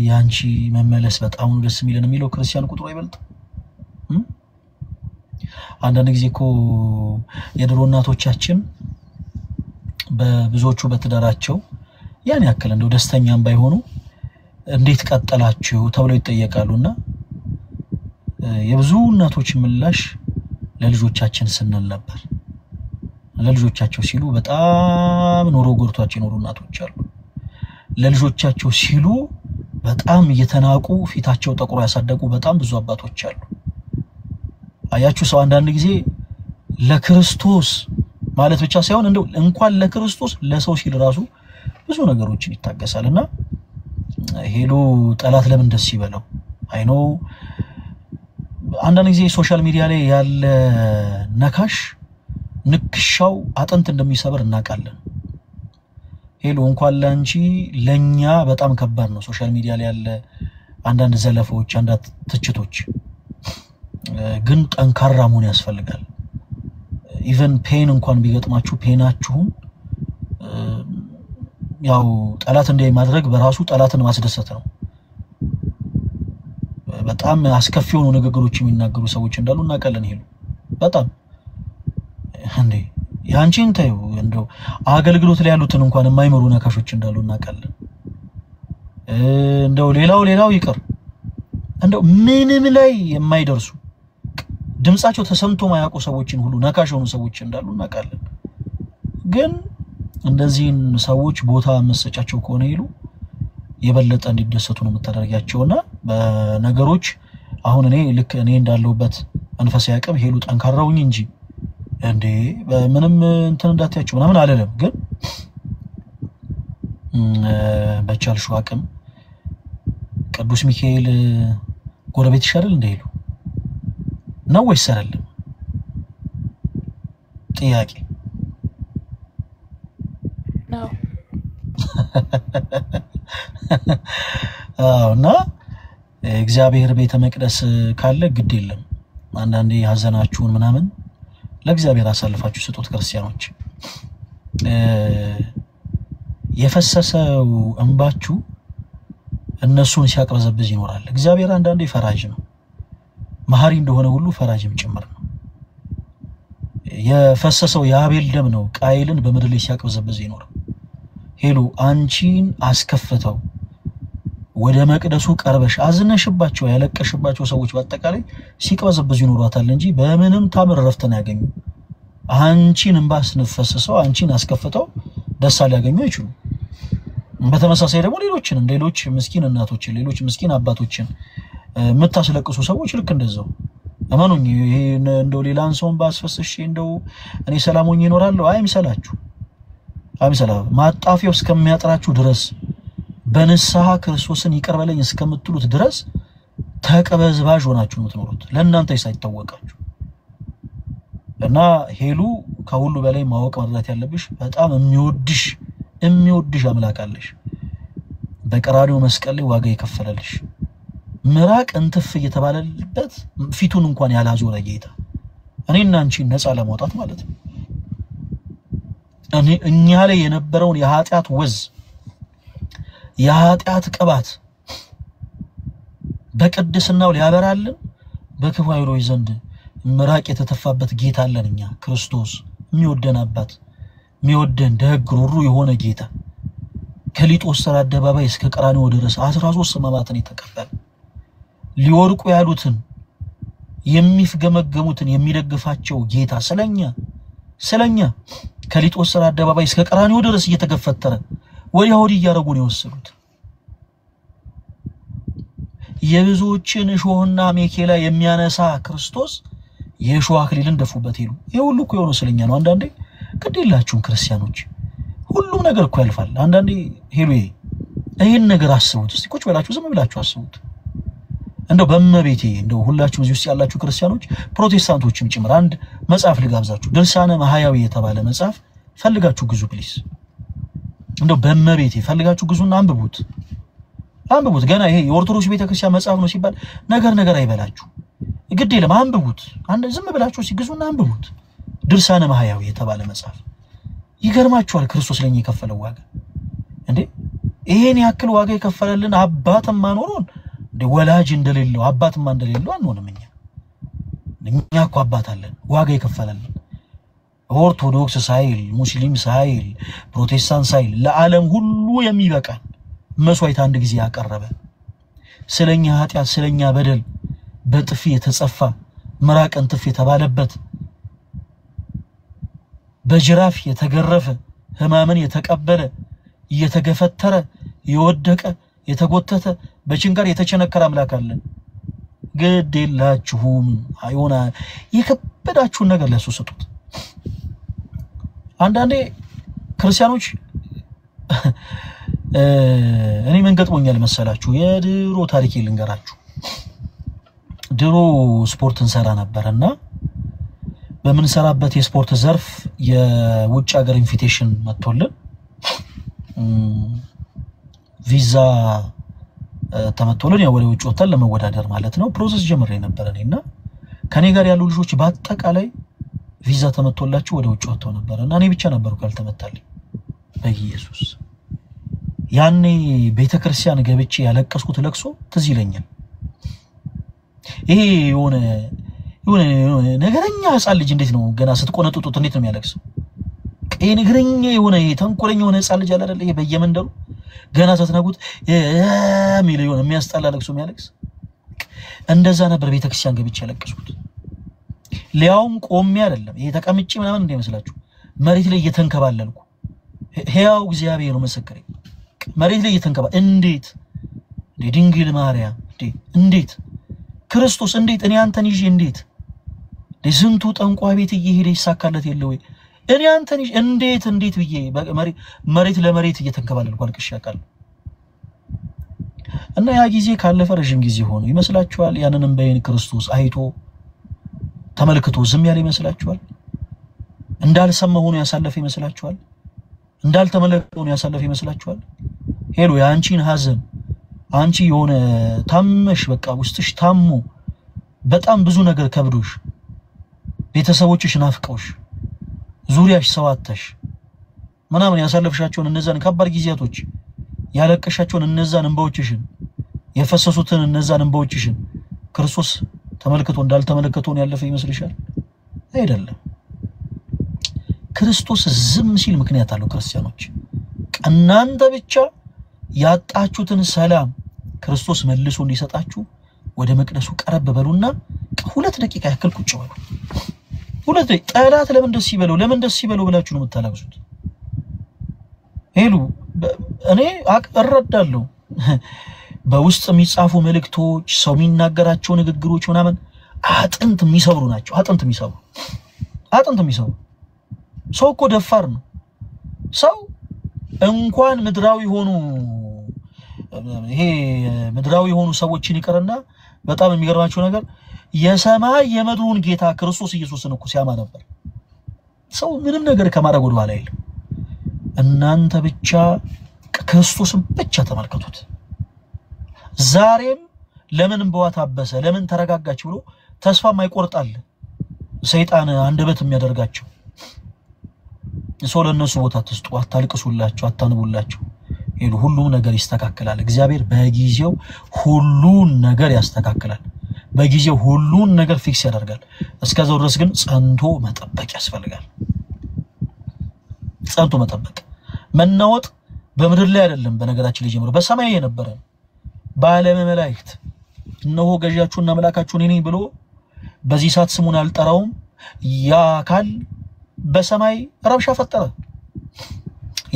ያንቺ መመለስ በጣም ደስ የሚለን የሚለው ክርስቲያን ቁጥሩ አይበልጥም? አንዳንድ ጊዜ እኮ የድሮ እናቶቻችን በብዙዎቹ በትዳራቸው ያን ያክል እንደው ደስተኛም ባይሆኑ እንዴት ቀጠላችሁ ተብለው ይጠየቃሉና የብዙ እናቶች ምላሽ ለልጆቻችን ስንል ነበር። ለልጆቻቸው ሲሉ በጣም ኑሮ ጎርቷቸው የኖሩ እናቶች አሉ። ለልጆቻቸው ሲሉ በጣም እየተናቁ ፊታቸው ጠቁሮ ያሳደጉ በጣም ብዙ አባቶች አሉ። አያችሁ ሰው አንዳንድ ጊዜ ለክርስቶስ ማለት ብቻ ሳይሆን እንደው እንኳን ለክርስቶስ ለሰው ሲል ራሱ ብዙ ነገሮችን ይታገሳልና ሄሎ ጠላት ለምን ደስ ይበለው? አይኖ አንዳንድ ጊዜ ሶሻል ሚዲያ ላይ ያለ ነካሽ ንክሻው አጥንት እንደሚሰበር እናውቃለን። ሄሎ እንኳን ላንቺ ለኛ በጣም ከባድ ነው ሶሻል ሚዲያ ላይ ያለ አንዳንድ ዘለፋዎች፣ አንዳንድ ትችቶች። ግን ጠንካራ መሆን ያስፈልጋል። ኢቭን ፔን እንኳን ቢገጥማችሁ ፔናችሁን ያው ጠላት እንዲያይ ማድረግ በራሱ ጠላትን ማስደሰት ነው። በጣም አስከፊ የሆኑ ንግግሮች የሚናገሩ ሰዎች እንዳሉ እናውቃለን። ሄሉ በጣም እንዴ ያንቺን ተይው እንደው አገልግሎት ላይ ያሉትን እንኳን የማይመሩ ነካሾች እንዳሉ እናውቃለን። እንደው ሌላው ይቅር እንደው ምንም ላይ የማይደርሱ ድምጻቸው ተሰምቶ ማያውቁ ሰዎችን ሁሉ ነካሽ ሆኑ ሰዎች እንዳሉ እናውቃለን። ግን እንደዚህን ሰዎች ቦታ መስጫቸው ከሆነ ይሉ የበለጠ እንዲደሰቱ ነው የምታደርጋቸውና በነገሮች አሁን እኔ ልክ እኔ እንዳለሁበት መንፈሳዊ አቅም ሄሉ ጠንካራውኝ እንጂ እንዴ በምንም እንትን እንዳትያቸው ምናምን አለለም። ግን በቻልሽው አቅም ቅዱስ ሚካኤል ጎረቤት ይሻላል እንደ ሄሉ ነው ወይስ አይደለም? ጥያቄ ነው። እና እግዚአብሔር ቤተ መቅደስ ካለ ግድ የለም አንዳንዴ ሀዘናችሁን ምናምን ለእግዚአብሔር አሳልፋችሁ ስጡት። ክርስቲያኖች የፈሰሰው እንባችሁ እነሱን ሲያቀበዘብዝ ይኖራል። እግዚአብሔር አንዳንዴ ፈራጅ ነው። መሐሪ እንደሆነ ሁሉ ፈራጅም ጭምር ነው። የፈሰሰው የአቤል ደም ነው ቃይልን በምድር ላይ ሲያቅበዘብዝ ይኖር። ሄሉ አንቺን አስከፍተው ወደ መቅደሱ ቀርበሽ አዝነሽባቸው ያለቀሽባቸው ሰዎች በአጠቃላይ ሲቅበዘብዙ ይኖራታል እንጂ በምንም ታምር ረፍተን ያገኙ አንቺን እንባስ ነፈሰሰው አንቺን አስከፍተው ደስ ሊያገኙ አይችሉ። በተመሳሳይ ደግሞ ሌሎች ምስኪን እናቶችን ሌሎች ምስኪን አባቶችን የምታስለቅሱ ሰዎች ልክ እንደዛው አማኑኝ ይሄ እንደው ሌላን ሰውን ባስፈስሽ እንደው እኔ ሰላሙኝ ይኖራለሁ አይምሰላችሁ። ማጣፊያው እስከሚያጥራችሁ ድረስ በንስሐ ክርስቶስን ይቀርበለኝ እስከምትሉት ድረስ ተቀበዝባዥ ሆናችሁ ነው የምትኖሩት ለእናንተ ሳይታወቃችሁ። እና ሄሉ ከሁሉ በላይ ማወቅ መረዳት ያለብሽ በጣም የሚወድሽ አምላክ አለሽ። በቀራንዮ መስቀል ላይ ዋጋ የከፈለልሽ ምራቅ እንትፍ እየተባለበት ፊቱን እንኳን ያላዞረ ጌታ እኔና አንቺ ነፃ ለማውጣት ማለት ነው። እኛ ላይ የነበረውን የኃጢአት ወዝ የኃጢአት ቅባት በቅድስናው ሊያበራልን በክፉ ኃይሎች ዘንድ ምራቅ የተተፋበት ጌታ አለን። እኛ ክርስቶስ የሚወደን አባት የሚወደን ደግ ሩሩ የሆነ ጌታ ከሊጦስተር አደባባይ እስከ ቀራንዮ ድረስ 13 ሕማማትን የተቀበለ ሊወርቁ ያሉትን የሚፍገመገሙትን የሚደግፋቸው ጌታ ስለኛ ከሊጦስተር አደባባይ እስከ ቀራንዮ ድረስ እየተገፈተረ ወዲያ ወዲህ እያረጉ ነው የወሰዱት። የብዙዎችን እሾህና አሜኬላ የሚያነሳ ክርስቶስ የእሾህ አክሊልን ደፉበት ይሉ ይሁሉ እኮ የሆነ ስለኛ ነው። አንዳንዴ ግዴላችሁን ክርስቲያኖች ሁሉም ነገር እኮ ያልፋል። አንዳንዴ ሄሉ ይሄን ነገር አስቡት እስቲ ቁጭ ብላችሁ ዝም ብላችሁ አስቡት። እንደው በመቤቴ እንደው ሁላችሁም እዚህ ውስጥ ያላችሁ ክርስቲያኖች ፕሮቴስታንቶችም ጭምር አንድ መጽሐፍ ልጋብዛችሁ። ድርሳነ ማህያዊ የተባለ መጽሐፍ ፈልጋችሁ ግዙ ፕሊስ። እንደው በመቤቴ ፈልጋችሁ ግዙና አንብቡት። ገና ይሄ የኦርቶዶክስ ቤተክርስቲያን መጽሐፍ ነው ሲባል ነገር አይበላችሁ። ግድ የለም አንብቡት። አንድ ዝም ብላችሁ ሲግዙና አንብቡት። ድርሳነ ማህያዊ የተባለ መጽሐፍ ይገርማችኋል። ክርስቶስ ለኛ የከፈለው ዋጋ እንዴ ይሄን ያክል ዋጋ የከፈለልን አባትም ማኖሩን እንደ ወላጅ እንደሌለው አባትም እንደሌለው አንሆንም። እኛ እኮ አባት አለን ዋጋ የከፈለልን ኦርቶዶክስ ሳይል ሙስሊም ሳይል ፕሮቴስታንት ሳይል ለዓለም ሁሉ የሚበቃን መስዋዕት አንድ ጊዜ ያቀረበ ስለኛ ኃጢአት ስለኛ በደል በጥፊ የተጸፋ ምራቅን ጥፊ የተባለበት በጅራፍ የተገረፈ ሕማምን የተቀበለ እየተገፈተረ የወደቀ የተጎተተ በችንጋር የተቸነከረ አምላክ አለን። ግዴላችሁም አይሆና የከበዳችሁን ነገር ለሱ ስጡት። አንዳንዴ ክርስቲያኖች እኔ ምን ገጥሞኛል መሰላችሁ? የድሮ ታሪክ ልንገራችሁ። ድሮ ስፖርት እንሰራ ነበርና በመንሰራበት የስፖርት ዘርፍ የውጭ ሀገር ኢንቪቴሽን መጥቶልን ቪዛ ተመጥቶልን ያው ወደ ውጭ ወጣን ለመወዳደር ማለት ነው። ፕሮሰስ ጀምሬ ነበር እኔና ከኔ ጋር ያሉ ልጆች በአጠቃላይ ቪዛ ተመጥቶላቸው ወደ ውጭ ወጥተው ነበርና እኔ ብቻ ነበርኩ ያልተመታልኝ። በኢየሱስ ያኔ ቤተክርስቲያን ገብቼ ያለቀስኩት ለቅሶ ትዝ ይለኛል። ይሄ የሆነ ነገረኛ ሕፃን ልጅ እንዴት ነው ገና ስትቆነጥጡት እንዴት ነው የሚያለቅሰው? ይሄ ነገረኛ የሆነ ተንኮለኛ የሆነ ሕፃን ልጅ አለ አይደል? ይሄ በየመንደሩ ገና ስትነጉት የሚለው የሆነ የሚያስጠላ ለቅሶ የሚያለቅስ እንደዛ ነበር ቤተክርስቲያን ገብቼ ያለቀስኩት። ሊያውም ቆሜ አይደለም ይሄ ተቀምጬ ምናምን እንደመስላችሁ መሬት ላይ እየተንከባለልኩ ሕያው እግዚአብሔር ነው መሰከሬ መሬት ላይ እየተንከባ እንዴት ድንግል ማርያም እንዴት ክርስቶስ እንዴት እኔ አንተን ይዤ እንዴት ለስንቱ ጠንቋይ ቤት እየሄደ ይሳካለት የለ ወይ እኔ አንተን ይዤ እንዴት ብዬ መሬት ለመሬት እየተንከባለልኩ አልቅሼ አውቃለሁ። እና ያ ጊዜ ካለፈ ረጅም ጊዜ ሆኖ ይመስላችኋል? ያንንም በይን ክርስቶስ አይቶ ተመልክቶ ዝም ያለ ይመስላችኋል? እንዳልሰማ ሆኖ ያሳለፈ ይመስላችኋል? እንዳልተመለከተ ሆኖ ያሳለፈ ይመስላችኋል? ሄሎ ያንቺን ሐዘን አንቺ የሆነ ታመሽ በቃ ውስጥሽ ታሞ በጣም ብዙ ነገር ከብዶሽ ቤተሰቦችሽ ናፍቀውሽ ዙሪያሽ ሰዋተሽ ምናምን ያሳለፍሻቸውን እነዛን ከባድ ጊዜያቶች ያለቀሻቸውን እነዛን እንባዎችሽን የፈሰሱትን እነዛን እንባዎችሽን ክርስቶስ ተመልክቶ እንዳልተመለከተውን ያለፈ ይመስልሻል? አይደለም። ክርስቶስ ዝም ሲል ምክንያት አለው ክርስቲያኖች እናንተ ብቻ ያጣችሁትን ሰላም ክርስቶስ መልሶ እንዲሰጣችሁ ወደ መቅደሱ ቀረብ በሉና 2 ደቂቃ ያክል ቁጭ በሉ 2 ደቂቃ ጠላት ለምን ደስ ይበለው ብላችሁ ነው የምታላግሱት ሄሉ እኔ እረዳለሁ በውስጥ የሚጻፉ መልእክቶች ሰው የሚናገራቸው ንግግሮች ምናምን አጥንት የሚሰብሩ ናቸው አጥንት የሚሰብሩ ሰው እኮ ደፋር ነው ሰው እንኳን ምድራዊ ሆኑ ሰዎችን ይቀርና በጣም የሚገርማችሁ ነገር የሰማይ የምድሩን ጌታ ክርስቶስ ኢየሱስን እኮ ሲያማ ነበር ሰው ምንም ነገር ከማድረግ ወደ ኋላ አይልም እናንተ ብቻ ክርስቶስን ብቻ ተመልከቱት ዛሬም ለምን በዋታበሰ ለምን ተረጋጋች ብሎ ተስፋ ማይቆርጣል ሰይጣን አንደበት የሚያደርጋቸው ሰው ለነሱ ቦታ ተስጡ አታልቅሱላቸው አታንቡላቸው ይሉ ሁሉም ነገር ይስተካከላል እግዚአብሔር በጊዜው ሁሉን ነገር ያስተካክላል በጊዜው ሁሉን ነገር ፊክስ ያደርጋል እስከዛው ድረስ ግን ጸንቶ መጠበቅ ያስፈልጋል ጸንቶ መጠበቅ መናወጥ በምድር ላይ አይደለም በነገራችን ላይ ጀምሮ በሰማይ የነበረ በዓለም መላእክት እነሆ ገዣችሁና መላካችሁ እኔ ነኝ ብሎ በዚህ ሰዓት ስሙን አልጠራውም ያ አካል በሰማይ ረብሻ ፈጠረ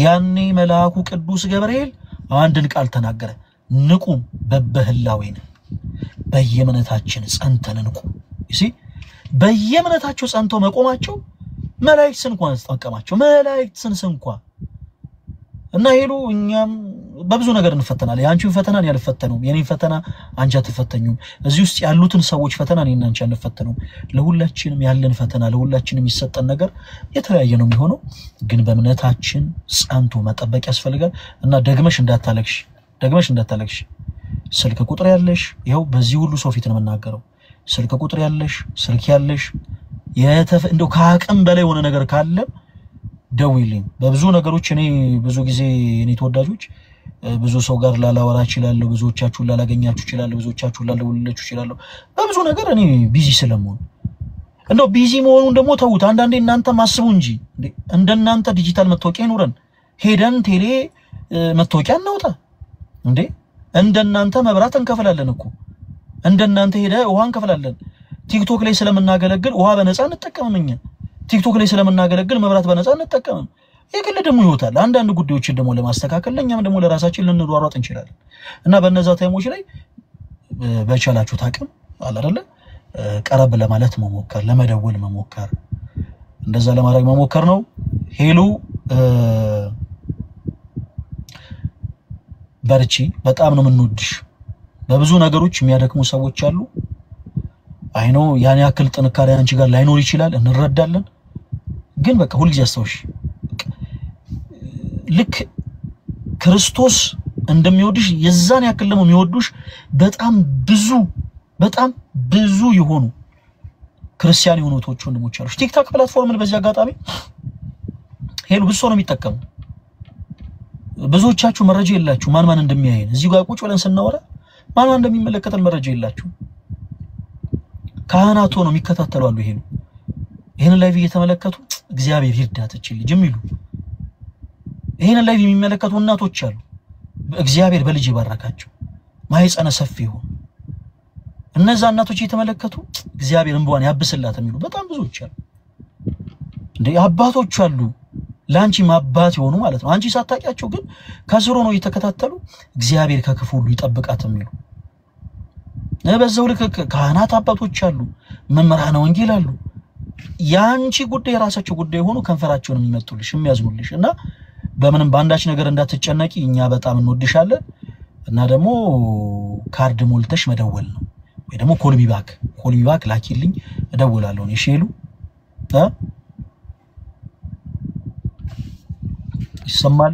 ያኔ መልአኩ ቅዱስ ገብርኤል አንድን ቃል ተናገረ ንቁ በበህላዌን በየመነታችን ጸንተን ንቁ እሺ በየመነታቸው ጸንተው መቆማቸው መላእክት እንኳን ተጠቀማቸው መላእክት እንኳን እና ሄሉ እኛም በብዙ ነገር እንፈተናለን ያንቺን ፈተናን ያልፈተነው የኔን ፈተና አንቺ አትፈተኙም እዚህ ውስጥ ያሉትን ሰዎች ፈተና እኔና አንቺ አንፈተነው ለሁላችንም ያለን ፈተና ለሁላችንም የሚሰጠን ነገር የተለያየ ነው የሚሆነው ግን በእምነታችን ጸንቶ መጠበቅ ያስፈልጋል እና ደግመሽ እንዳታለቅሽ ስልክ ቁጥር ያለሽ ይሄው በዚህ ሁሉ ሰው ፊት ነው መናገረው ስልክ ቁጥር ያለሽ ስልክ ያለሽ እንደው ከአቅም በላይ የሆነ ነገር ካለ ደውይልኝ በብዙ ነገሮች እኔ ብዙ ጊዜ እኔ ተወዳጆች ብዙ ሰው ጋር ላላወራ ይችላል ብዙዎቻችሁ ላላገኛችሁ ይችላል ብዙዎቻችሁ ላልደውልላችሁ ይችላል በብዙ ነገር እኔ ቢዚ ስለምሆን እንደው ቢዚ መሆኑን ደግሞ ተውት አንዳንዴ እናንተ ማስቡ እንጂ እንደናንተ ዲጂታል መታወቂያ ይኖረን ሄደን ቴሌ መታወቂያ እናውጣ እንዴ እንደናንተ መብራት እንከፍላለን እኮ እንደናንተ ሄደ ውሃ እንከፍላለን ቲክቶክ ላይ ስለምናገለግል ውሃ በነፃ እንጠቀምምኛ ቲክቶክ ላይ ስለምናገለግል መብራት በነፃ እንጠቀም የግል ደግሞ ይወጣል አንዳንድ ጉዳዮችን ደግሞ ለማስተካከል ለኛም ደግሞ ለራሳችን ልንሯሯጥ እንችላለን እና በእነዛ ታይሞች ላይ በቻላችሁ ታቅም አለ አይደለ ቀረብ ለማለት መሞከር ለመደወል መሞከር እንደዛ ለማድረግ መሞከር ነው ሄሉ በርቺ በጣም ነው የምንወድሽ በብዙ ነገሮች የሚያደክሙ ሰዎች አሉ አይኖ ያን ያክል ጥንካሬ አንቺ ጋር ላይኖር ይችላል እንረዳለን ግን በቃ ሁሉ ጊዜ አስተውሽ ልክ ክርስቶስ እንደሚወድሽ የዛን ያክል ደግሞ የሚወዱሽ በጣም ብዙ የሆኑ ክርስቲያን የሆኑ ወንድሞች አሉ ቲክቶክ ፕላትፎርምን በዚህ አጋጣሚ ሄሉ ብዙ ሰው ነው የሚጠቀሙ ብዙዎቻችሁ መረጃ የላችሁ ማን እንደሚያየን እዚህ ጋር ቁጭ ብለን ስናወራ ማን እንደሚመለከተን መረጃ የላችሁ ካህናቱ ነው የሚከታተሉ አሉ ይሄን ላይቭ እየተመለከቱ እግዚአብሔር ይርዳት እቺ ልጅ የሚሉ ይሄን ላይቭ የሚመለከቱ እናቶች አሉ እግዚአብሔር በልጅ ይባርካቸው ማይጸነ ሰፊ ይሁን እነዛ እናቶች እየተመለከቱ እግዚአብሔር እንቧን ያብስላት የሚሉ በጣም ብዙዎች አሉ እንዴ አባቶች አሉ ላንቺ ማባት ይሆኑ ማለት ነው አንቺ ሳታቂያቸው ግን ከስሩ ነው እየተከታተሉ እግዚአብሔር ከክፉ ሁሉ ይጠብቃት የሚሉ በዛው ልክ ካህናት አባቶች አሉ መምህራነ ወንጌል አሉ ያንቺ ጉዳይ ራሳቸው ጉዳይ ሆኖ ከንፈራቸውን የሚመጡልሽ የሚያዝኑልሽ እና በምንም ባንዳች ነገር እንዳትጨነቂ እኛ በጣም እንወድሻለን እና ደግሞ ካርድ ሞልተሽ መደወል ነው ወይ ደግሞ ኮልሚ ባክ ላኪልኝ እደውላለሁ እሺ ሄሉ ይሰማል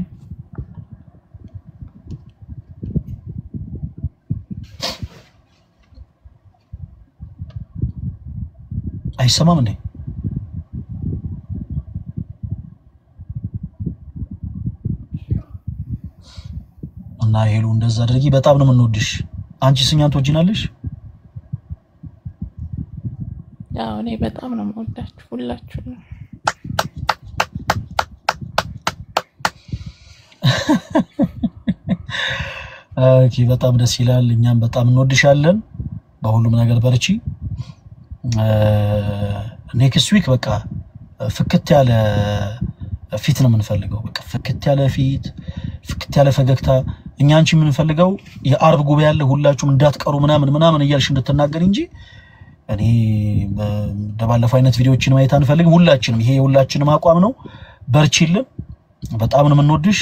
አይሰማም እንዴ እና ሄሉ እንደዛ አድርጊ በጣም ነው የምንወድሽ አንቺ ስኛን ትወጂናለሽ ያው እኔ በጣም ነው የምወዳችሁ ሁላችሁ ኦኬ በጣም ደስ ይላል እኛም በጣም እንወድሻለን በሁሉም ነገር በርቺ ኔክስት ዊክ በቃ ፍክት ያለ ፊት ነው የምንፈልገው በቃ ፍክት ያለ ፊት ፍክት ያለ ፈገግታ እኛ አንቺ የምንፈልገው የአርብ ጉባኤ ያለ ሁላችሁም እንዳትቀሩ ምናምን እያልሽ እንድትናገር እንጂ እኔ ደባለፈው አይነት ቪዲዮዎችን ማየት አንፈልግም ሁላችንም ይሄ ሁላችንም አቋም ነው በርቺልን በጣም ነው የምንወድሽ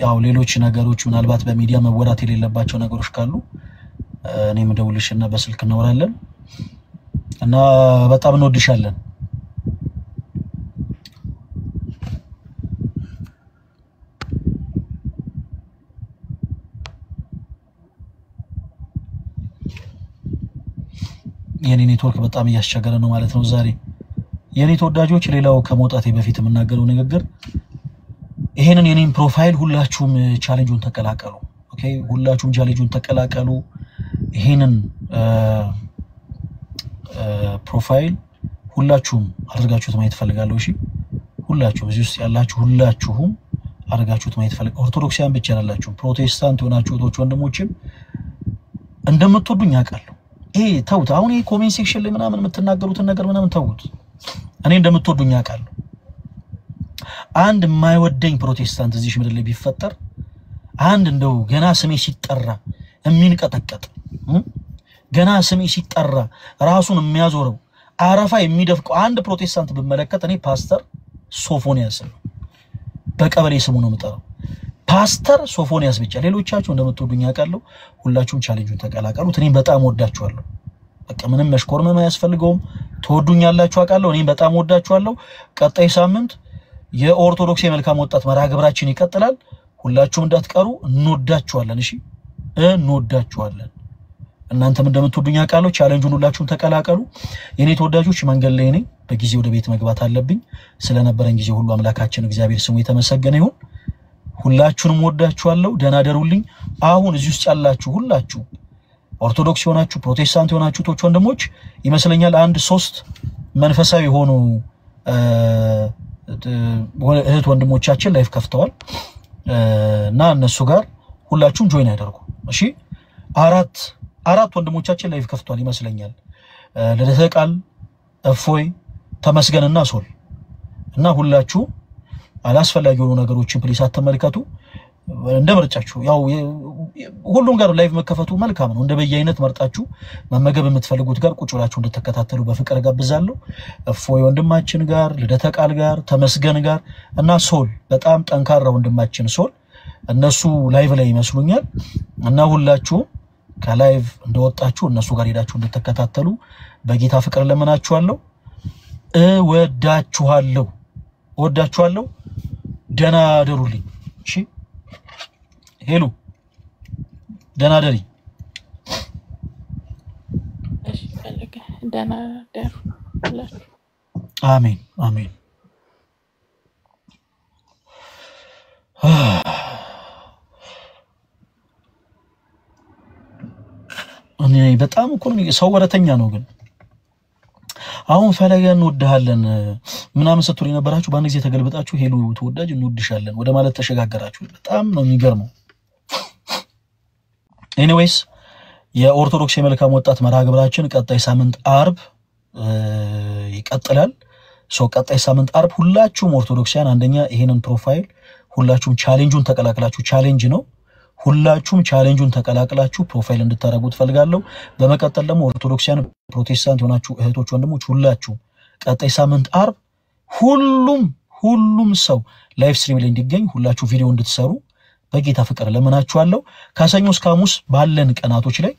ያው ሌሎች ነገሮች ምናልባት በሚዲያ መወራት የሌለባቸው ነገሮች ካሉ እኔም ደውልሽና በስልክ እናወራለን እና በጣም እንወድሻለን የኔ ኔትወርክ በጣም ያስቸገረ ነው ማለት ነው ዛሬ የኔ ተወዳጆች ሌላው ከመውጣቴ በፊት የምናገረው ንግግር ይሄንን የኔን ፕሮፋይል ሁላችሁም ቻሌንጁን ተቀላቀሉ ኦኬ ሁላችሁም ቻሌንጁን ተቀላቀሉ ይሄንን ፕሮፋይል ሁላችሁም አድርጋችሁት ማየት ፈልጋለሁ እሺ ሁላችሁም እዚህ ውስጥ ያላችሁ ሁላችሁም አድርጋችሁት ማየት ፈልጋለሁ ኦርቶዶክሳውያን ብቻ ያላችሁ ፕሮቴስታንት ሆናችሁ እህቶች ወንድሞችም እንደምትወዱኝ አውቃለሁ ይሄ ተውት አሁን ይሄ ኮሜንት ሴክሽን ላይ ምናምን የምትናገሩትን ነገር ምናምን ተውት እኔ እንደምትወዱኝ አውቃለሁ አንድ የማይወደኝ ፕሮቴስታንት እዚህ ምድር ላይ ቢፈጠር አንድ እንደው ገና ስሜ ሲጠራ የሚንቀጠቀጥ ገና ስሜ ሲጠራ ራሱን የሚያዞረው አረፋ የሚደፍቀው አንድ ፕሮቴስታንት በመለከት እኔ ፓስተር ሶፎንያስ ነው በቀበሌ ስሙ ነው የምጠራው ፓስተር ሶፎንያስ ብቻ ሌሎቻችሁ እንደምትወዱኝ አውቃለሁ ሁላችሁም ቻሌንጁን ተቀላቀሉት እኔም በጣም ወዳችኋለሁ በቃ ምንም መሽኮርመም አያስፈልገውም ተወዱኛላችሁ አውቃለሁ እኔም በጣም ወዳችኋለሁ ቀጣይ ሳምንት የኦርቶዶክስ የመልካም ወጣት መርሃ ግብራችን ይቀጥላል ሁላችሁም እንዳትቀሩ እንወዳችኋለን እሺ እንወዳችኋለን እናንተም እንደምትወዱኝ አውቃለሁ ቻሌንጁን ሁላችሁም ተቀላቀሉ የኔ ተወዳጆች መንገድ ላይ ነኝ በጊዜ ወደ ቤት መግባት አለብኝ ስለነበረን ጊዜ ሁሉ አምላካችን እግዚአብሔር ስሙ የተመሰገነ ይሁን ሁላችሁንም ወዳችኋለሁ ደህና ደሩልኝ አሁን እዚህ ውስጥ ያላችሁ ሁላችሁ ኦርቶዶክስ ሆናችሁ ፕሮቴስታንት ሆናችሁ ቶች ወንድሞች ይመስለኛል አንድ 3 መንፈሳዊ ሆኑ እህት ወንድሞቻችን ላይፍ ከፍተዋል እና እነሱ ጋር ሁላችሁም ጆይን ያደርጉ እሺ አራት ወንድሞቻችን ላይፍ ከፍተዋል ይመስለኛል ለደተ ቃል እፎይ ተመስገንና ሶል እና ሁላችሁ አላስፈላጊ የሆኑ ነገሮችን ፕሊስ አትመልከቱ እንደመርጫችሁ ያው ሁሉም ጋር ላይቭ መከፈቱ መልካም ነው እንደበየአይነት መርጣችሁ መመገብ የምትፈልጉት ጋር ቁጭ ብላችሁ እንድትከታተሉ በፍቅር ጋብዛለሁ እፎይ ወንድማችን ጋር ለደተ ቃል ጋር ተመስገን ጋር እና ሶል በጣም ጠንካራ ወንድማችን ሶል እነሱ ላይቭ ላይ ይመስሉኛል እና ሁላችሁ ከላይቭ እንደወጣችሁ እነሱ ጋር ሄዳችሁ እንድትከታተሉ በጌታ ፍቅር ለምናችኋለሁ እወዳችኋለሁ ደህና ደሩልኝ እሺ ሄሎ ደህና ደሪ እሺ ፈለገ ደህና ደሩ አሜን አሜን እኔ በጣም እኮ ነው ሰው ወረተኛ ነው ግን አሁን ፈለገ እንወድሃለን ምናምን ስትሉ የነበራችሁ በአንድ ጊዜ ተገልብጣችሁ ሄሎ ተወዳጅ እንወድሻለን ወደ ማለት ተሸጋገራችሁ በጣም ነው የሚገርመው ኤኒዌይስ የኦርቶዶክስ የመልካም ወጣት መርሃ ግብራችን ቀጣይ ሳምንት አርብ ይቀጥላል ቀጣይ ሳምንት አርብ ሁላችሁም ኦርቶዶክሳውያን አንደኛ ይሄንን ፕሮፋይል ሁላችሁም ቻሌንጁን ተቀላቅላችሁ ቻሌንጅ ነው ሁላችሁም ቻሌንጁን ተቀላቅላችሁ ፕሮፋይል እንድታረጉት ፈልጋለሁ በመቀጠል ደግሞ ኦርቶዶክሳውያን ፕሮቴስታንት ሆናችሁ እህቶች ወንድሞች ሁላችሁ ቀጣይ ሳምንት አርብ ሁሉም ሰው ላይቭ ስትሪም ላይ እንዲገኝ ሁላችሁ ቪዲዮ እንድትሰሩ በጌታ ፍቅር ለምናችኋለሁ ካሰኞ እስከ ሐሙስ ባለን ቀናቶች ላይ